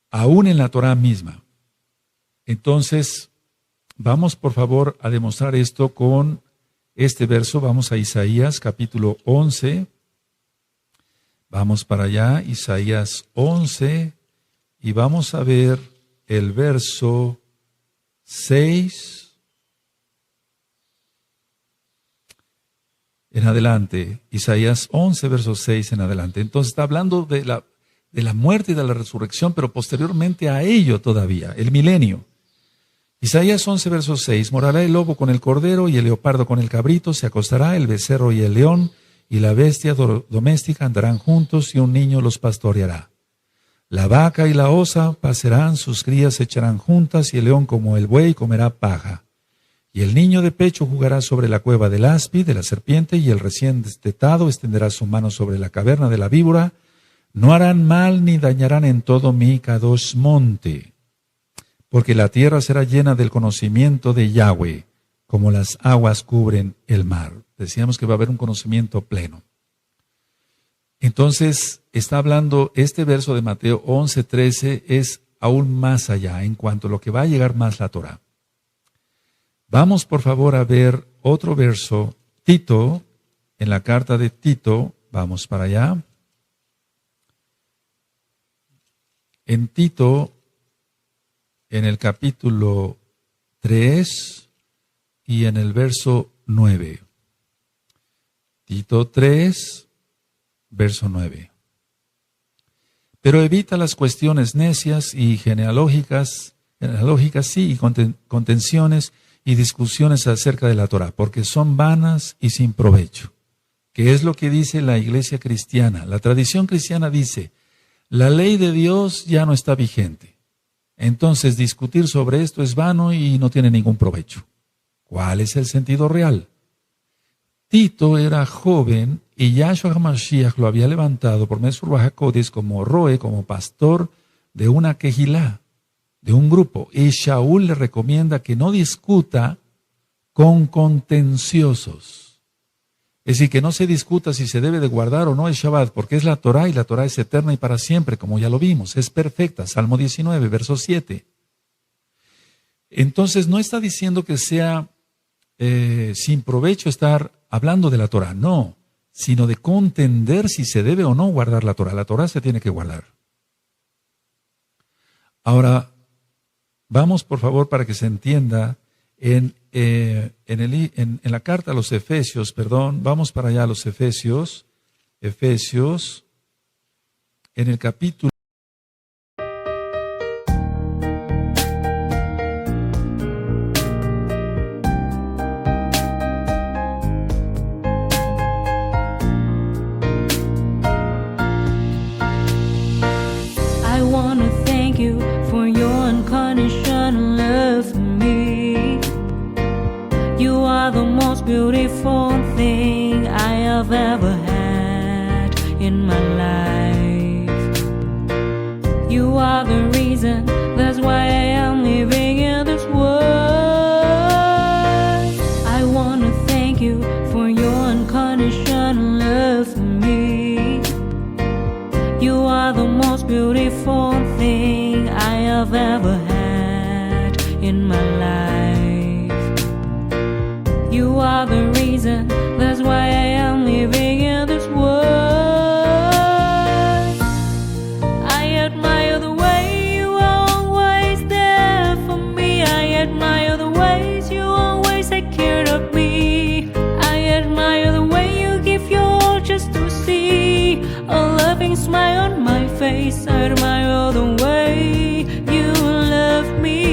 Aún en la Torá misma. Entonces, vamos por favor a demostrar esto con este verso. Vamos a Isaías capítulo 11. Vamos para allá, Isaías 11, y vamos a ver el verso 6 en adelante. Isaías 11, verso 6 en adelante. Entonces está hablando de la muerte y de la resurrección, pero posteriormente a ello todavía, el milenio. Isaías 11, verso 6, morará el lobo con el cordero y el leopardo con el cabrito, se acostará el becerro y el león, y la bestia doméstica andarán juntos y un niño los pastoreará. La vaca y la osa pasarán, sus crías se echarán juntas y el león como el buey comerá paja. Y el niño de pecho jugará sobre la cueva del áspid, de la serpiente, y el recién destetado extenderá su mano sobre la caverna de la víbora. No harán mal ni dañarán en todo mi Kadosh monte, porque la tierra será llena del conocimiento de Yahweh, como las aguas cubren el mar. Decíamos que va a haber un conocimiento pleno. Entonces, está hablando, este verso de Mateo 11, 13 es aún más allá en cuanto a lo que va a llegar más la Torá. Vamos por favor a ver otro verso, Tito, en la carta de Tito, vamos para allá. En Tito, en el capítulo 3 y en el verso 9. Tito 3, verso 9. Pero evita las cuestiones necias y genealógicas sí, y contenciones y discusiones acerca de la Torá, porque son vanas y sin provecho. ¿Qué es lo que dice la iglesia cristiana? La tradición cristiana dice, La ley de Dios ya no está vigente. Entonces discutir sobre esto es vano y no tiene ningún provecho. ¿Cuál es el sentido real? Tito era joven y Yahshua HaMashiach lo había levantado por medio de Ruach HaKodesh como roe, como pastor de una quejilá, de un grupo. Y Shaul le recomienda que no discuta con contenciosos. Es decir, que no se discuta si se debe de guardar o no el Shabbat, porque es la Torah y la Torah es eterna y para siempre, como ya lo vimos, es perfecta. Salmo 19, verso 7. Entonces no está diciendo que sea sin provecho estar hablando de la Torah, no, sino de contender si se debe o no guardar la Torah. La Torah se tiene que guardar. Ahora, vamos por favor para que se entienda en la carta a los Efesios, vamos para allá a los Efesios, en el capítulo. I want to thank you for your unconditional love for me. You are the most beautiful thing I have ever had in my life. You are the reason, that's why I am living in this world. I want to thank you for your unconditional love for me. You are the most beautiful thing I have ever had in my life. You are the reason, that's why I am living in this world. I admire the way you are always there for me. I admire the ways you always take care of me. I admire the way you give your all just to see a loving smile on my face. I admire the way you love me.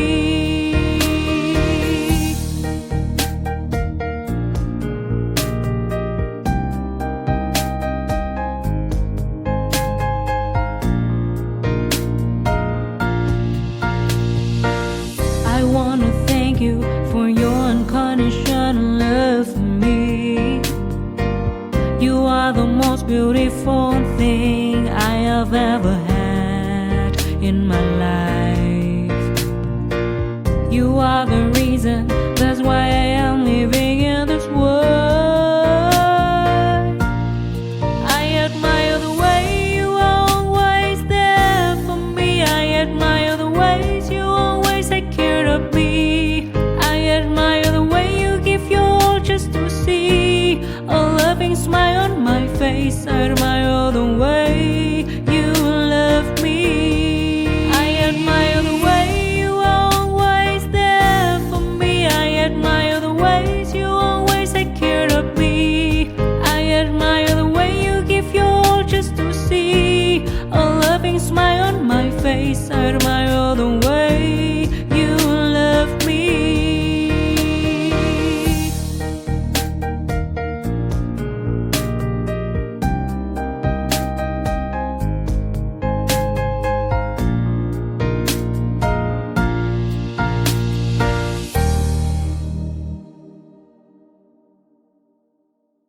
I want to thank you for your unconditional love for me. You are the most beautiful thing I have ever had in my life. You are the reason, that's why I am living in this world. I admire the way you are always there for me. I admire the ways you always take care of me. I admire the way you give your all just to see a loving smile on my face. I admire the way you love me. I admire the way you are always there for me. I admire the ways you always take care of me. I admire the way you give your all just to see a loving smile on my face. I admire the way you love me.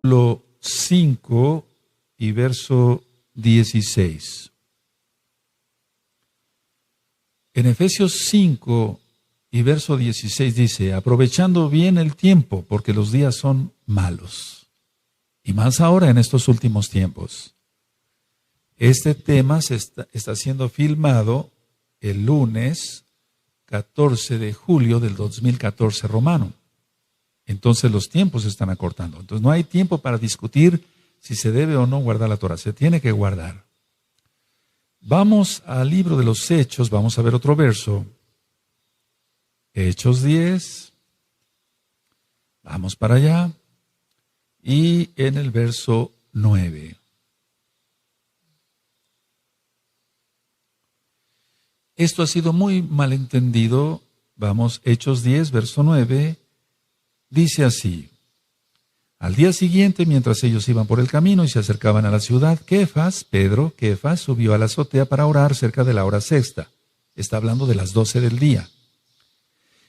Capítulo 5 y verso 16. En Efesios 5 y verso 16 dice, aprovechando bien el tiempo, porque los días son malos. Y más ahora en estos últimos tiempos. Este tema está siendo filmado el lunes 14 de julio del 2014 romano. Entonces los tiempos se están acortando. Entonces no hay tiempo para discutir si se debe o no guardar la Torah. Se tiene que guardar. Vamos al libro de los Hechos. Vamos a ver otro verso. Hechos 10. Vamos para allá. Y en el verso 9. Esto ha sido muy malentendido. Vamos, Hechos 10, verso 9. Dice así, Al día siguiente, mientras ellos iban por el camino y se acercaban a la ciudad, Pedro, subió a la azotea para orar cerca de la hora sexta. Está hablando de las 12 del día.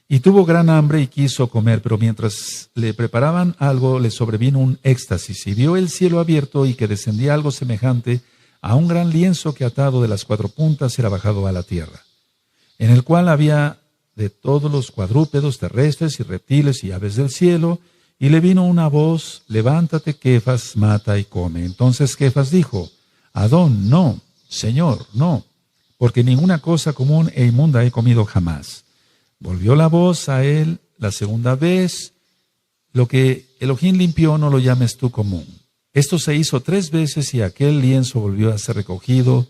Y tuvo gran hambre y quiso comer, pero mientras le preparaban algo, le sobrevino un éxtasis, y vio el cielo abierto y que descendía algo semejante a un gran lienzo que atado de las 4 puntas era bajado a la tierra, en el cual había de todos los cuadrúpedos terrestres y reptiles y aves del cielo, y le vino una voz: levántate, Kefas, mata y come. Entonces Kefas dijo: Adón, no, Señor, no, porque ninguna cosa común e inmunda he comido jamás. Volvió la voz a él la segunda vez: lo que Elohim limpió no lo llames tú común. Esto se hizo 3 veces y aquel lienzo volvió a ser recogido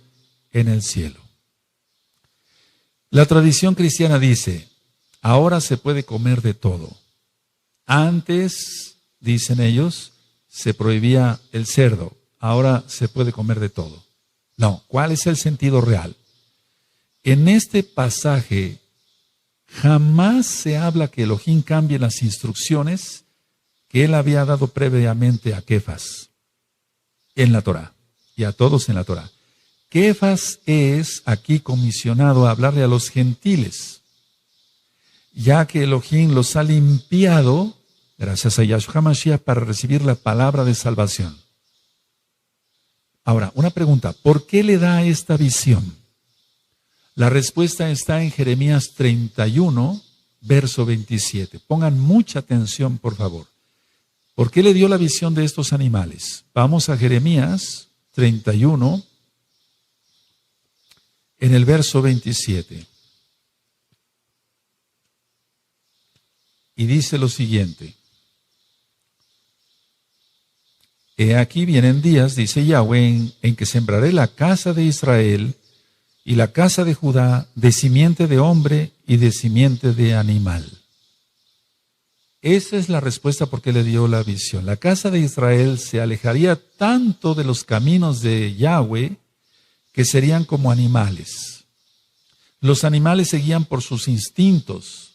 en el cielo. La tradición cristiana dice: ahora se puede comer de todo. Antes, dicen ellos, se prohibía el cerdo. Ahora se puede comer de todo. No, ¿cuál es el sentido real? En este pasaje jamás se habla que Elohim cambie las instrucciones que él había dado previamente a Kefas en la Torá y a todos en la Torá. Kefas es aquí comisionado a hablarle a los gentiles, ya que Elohim los ha limpiado, gracias a Yahshua HaMashiach, para recibir la palabra de salvación. Ahora, una pregunta: ¿por qué le da esta visión? La respuesta está en Jeremías 31, verso 27. Pongan mucha atención, por favor. ¿Por qué le dio la visión de estos animales? Vamos a Jeremías 31, en el verso 27. Y dice lo siguiente: he aquí vienen días, dice Yahweh, en que sembraré la casa de Israel y la casa de Judá de simiente de hombre y de simiente de animal. Esa es la respuesta por qué le dio la visión. La casa de Israel se alejaría tanto de los caminos de Yahweh que serían como animales. Los animales se guían por sus instintos.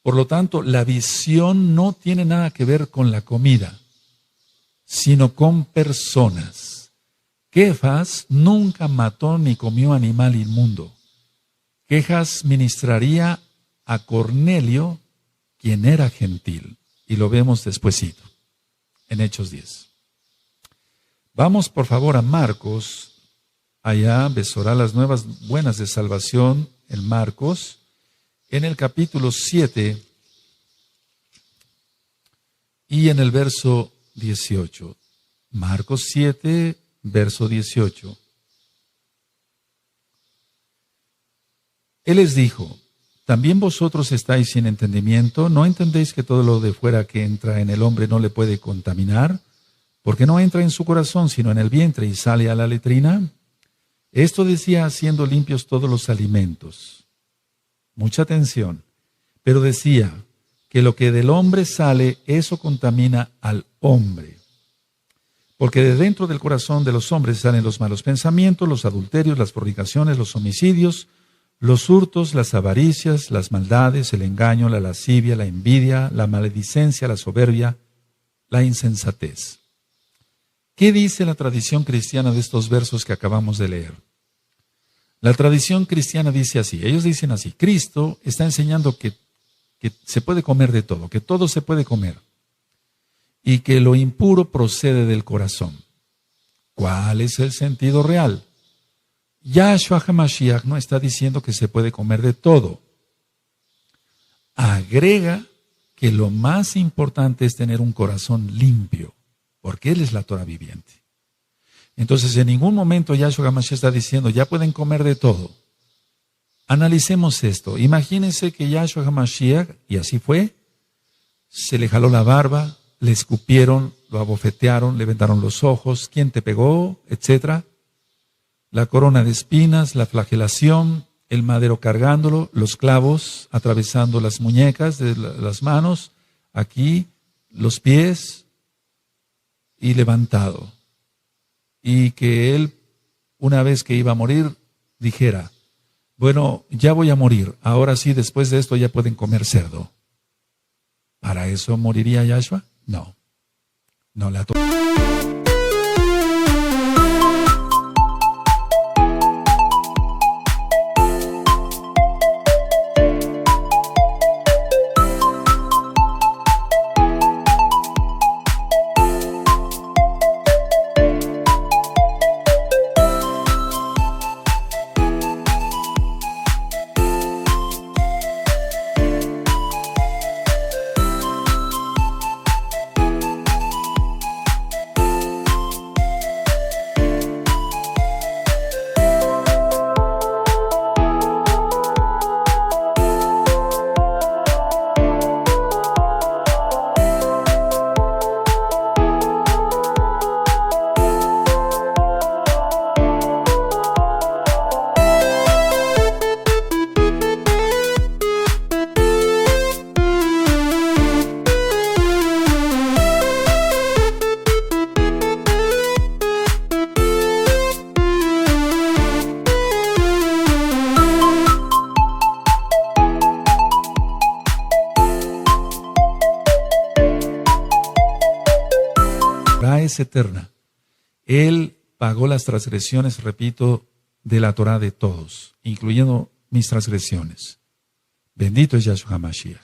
Por lo tanto, la visión no tiene nada que ver con la comida, sino con personas. Kefas nunca mató ni comió animal inmundo. Kefas ministraría a Cornelio, quien era gentil, y lo vemos despuesito, en Hechos 10. Vamos por favor a Marcos, allá Besorá, las nuevas buenas de salvación, en Marcos, en el capítulo 7 y en el verso 18. Marcos 7, verso 18. Él les dijo: ¿también vosotros estáis sin entendimiento? ¿No entendéis que todo lo de fuera que entra en el hombre no le puede contaminar? Porque no entra en su corazón, sino en el vientre y sale a la letrina. Esto decía haciendo limpios todos los alimentos. Mucha atención. Pero decía que lo que del hombre sale, eso contamina al hombre. Porque de dentro del corazón de los hombres salen los malos pensamientos, los adulterios, las fornicaciones, los homicidios, los hurtos, las avaricias, las maldades, el engaño, la lascivia, la envidia, la maledicencia, la soberbia, la insensatez. ¿Qué dice la tradición cristiana de estos versos que acabamos de leer? La tradición cristiana dice así, ellos dicen así: Cristo está enseñando que se puede comer de todo, que todo se puede comer, y que lo impuro procede del corazón. ¿Cuál es el sentido real? Yahshua HaMashiach no está diciendo que se puede comer de todo. Agrega que lo más importante es tener un corazón limpio, porque Él es la Torah viviente. Entonces, en ningún momento Yahshua HaMashiach está diciendo, ya pueden comer de todo. Analicemos esto. Imagínense que Yahshua HaMashiach, y así fue, se le jaló la barba, le escupieron, lo abofetearon, le vendaron los ojos, ¿quién te pegó?, etcétera. La corona de espinas, la flagelación, el madero cargándolo, los clavos atravesando las muñecas de las manos, aquí los pies y levantado. Y que él, una vez que iba a morir, dijera, bueno, ya voy a morir, ahora sí, después de esto ya pueden comer cerdo. ¿Para eso moriría Yahshua? No. No la es eterna. Él pagó las transgresiones, repito, de la Torah de todos, incluyendo mis transgresiones. Bendito es Yahshua Mashiach.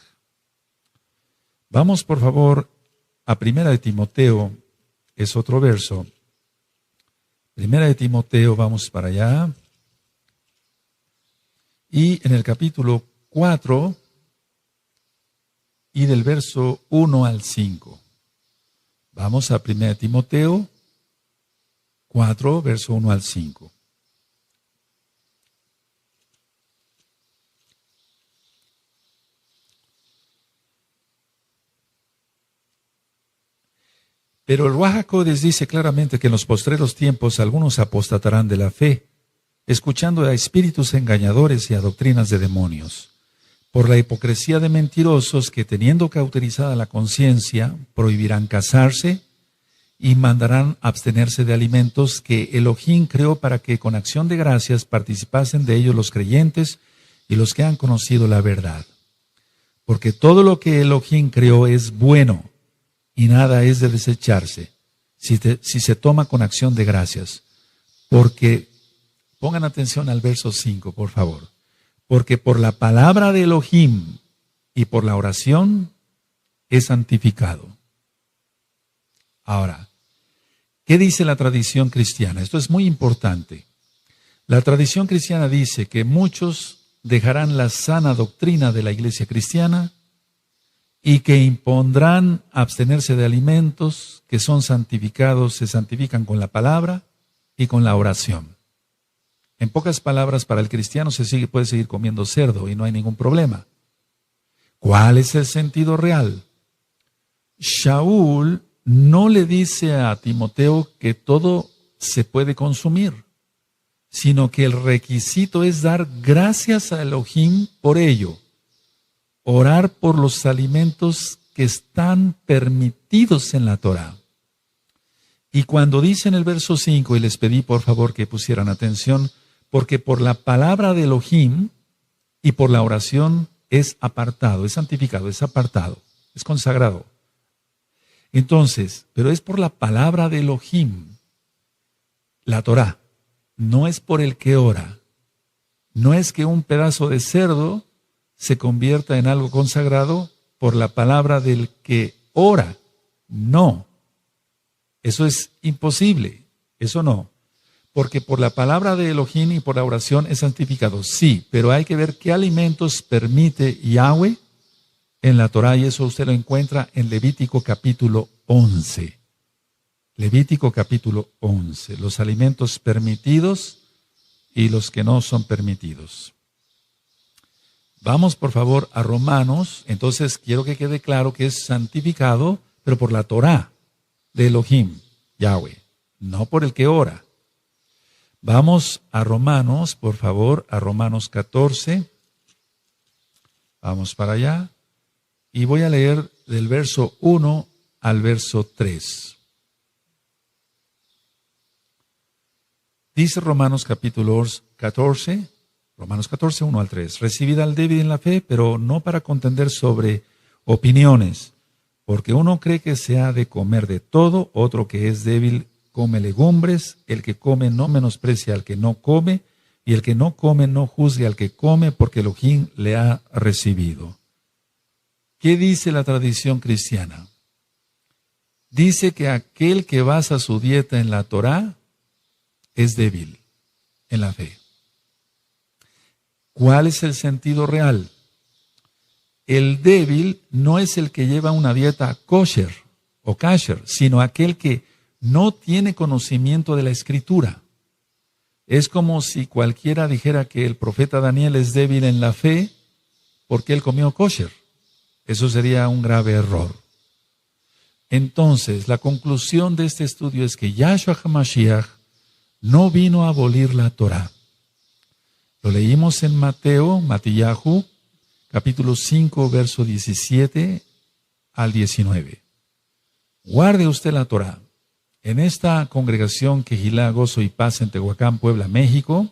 Vamos, por favor, a Primera de Timoteo, es otro verso. Primera de Timoteo, vamos para allá. Y en el capítulo 4, y del verso 1 al 5. Vamos a 1 Timoteo 4, verso 1 al 5. Pero el Ruach HaKodesh dice claramente que en los postreros tiempos algunos apostatarán de la fe, escuchando a espíritus engañadores y a doctrinas de demonios, por la hipocresía de mentirosos que, teniendo cauterizada la conciencia, prohibirán casarse y mandarán abstenerse de alimentos que Elohim creó para que con acción de gracias participasen de ellos los creyentes y los que han conocido la verdad. Porque todo lo que Elohim creó es bueno y nada es de desecharse si se toma con acción de gracias. Porque, pongan atención al verso 5, por favor. Porque por la palabra de Elohim y por la oración es santificado. Ahora, ¿qué dice la tradición cristiana? Esto es muy importante. La tradición cristiana dice que muchos dejarán la sana doctrina de la iglesia cristiana y que impondrán abstenerse de alimentos que son santificados, se santifican con la palabra y con la oración. En pocas palabras, para el cristiano puede seguir comiendo cerdo y no hay ningún problema. ¿Cuál es el sentido real? Shaul no le dice a Timoteo que todo se puede consumir, sino que el requisito es dar gracias a Elohim por ello, orar por los alimentos que están permitidos en la Torah. Y cuando dice en el verso 5, y les pedí por favor que pusieran atención, porque por la palabra de Elohim y por la oración es apartado, es santificado, es apartado, es consagrado. Entonces, pero es por la palabra de Elohim, la Torah, no es por el que ora. No es que un pedazo de cerdo se convierta en algo consagrado por la palabra del que ora. No, eso es imposible, eso no. Porque por la palabra de Elohim y por la oración es santificado. Sí, pero hay que ver qué alimentos permite Yahweh en la Torah, y eso usted lo encuentra en Levítico capítulo 11. Levítico capítulo 11. Los alimentos permitidos y los que no son permitidos. Vamos por favor a Romanos. Entonces quiero que quede claro que es santificado, pero por la Torah de Elohim, Yahweh, no por el que ora. Vamos a Romanos, por favor, a Romanos 14. Vamos para allá. Y voy a leer del verso 1 al verso 3. Dice Romanos capítulo 14, Romanos 14, 1 al 3. Recibid al débil en la fe, pero no para contender sobre opiniones, Porque uno cree que se ha de comer de todo, otro que es débil come legumbres, el que come no menosprecia al que no come, y el que no come no juzgue al que come, porque Elohim le ha recibido. ¿Qué dice la tradición cristiana? Dice que aquel que basa su dieta en la Torá es débil en la fe. ¿Cuál es el sentido real? El débil no es el que lleva una dieta kosher o kasher, sino aquel que no tiene conocimiento de la Escritura. Es como si cualquiera dijera que el profeta Daniel es débil en la fe porque él comió kosher. Eso sería un grave error. Entonces, la conclusión de este estudio es que Yahshua HaMashiach no vino a abolir la Torá. Lo leímos en Matillahu, capítulo 5, verso 17 al 19. Guarde usted la Torá. En esta congregación Quejilá, Gozo y Paz en Tehuacán, Puebla, México,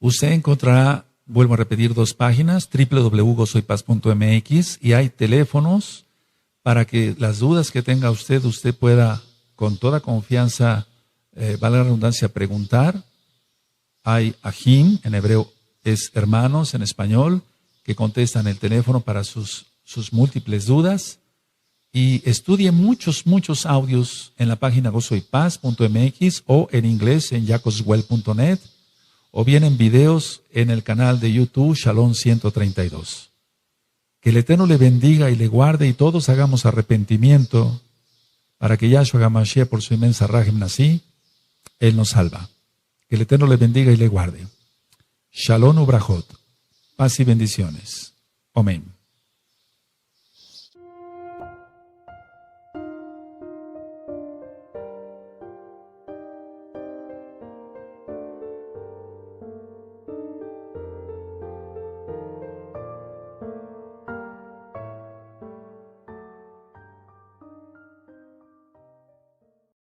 usted encontrará, vuelvo a repetir, 2 páginas, www.gozoypaz.mx, y hay teléfonos para que las dudas que tenga usted pueda con toda confianza, valga la redundancia, preguntar. Hay Ahim, en hebreo es hermanos, en español, que contestan el teléfono para sus múltiples dudas. Y estudie muchos audios en la página gozoypaz.mx o en inglés en jacobswell.net o bien en videos en el canal de YouTube Shalom 132. Que el Eterno le bendiga y le guarde y todos hagamos arrepentimiento para que Yahshua HaMashiach por su inmensa Rahem Nasi, Él nos salva. Que el Eterno le bendiga y le guarde. Shalom Ubrajot. Paz y bendiciones. Amén.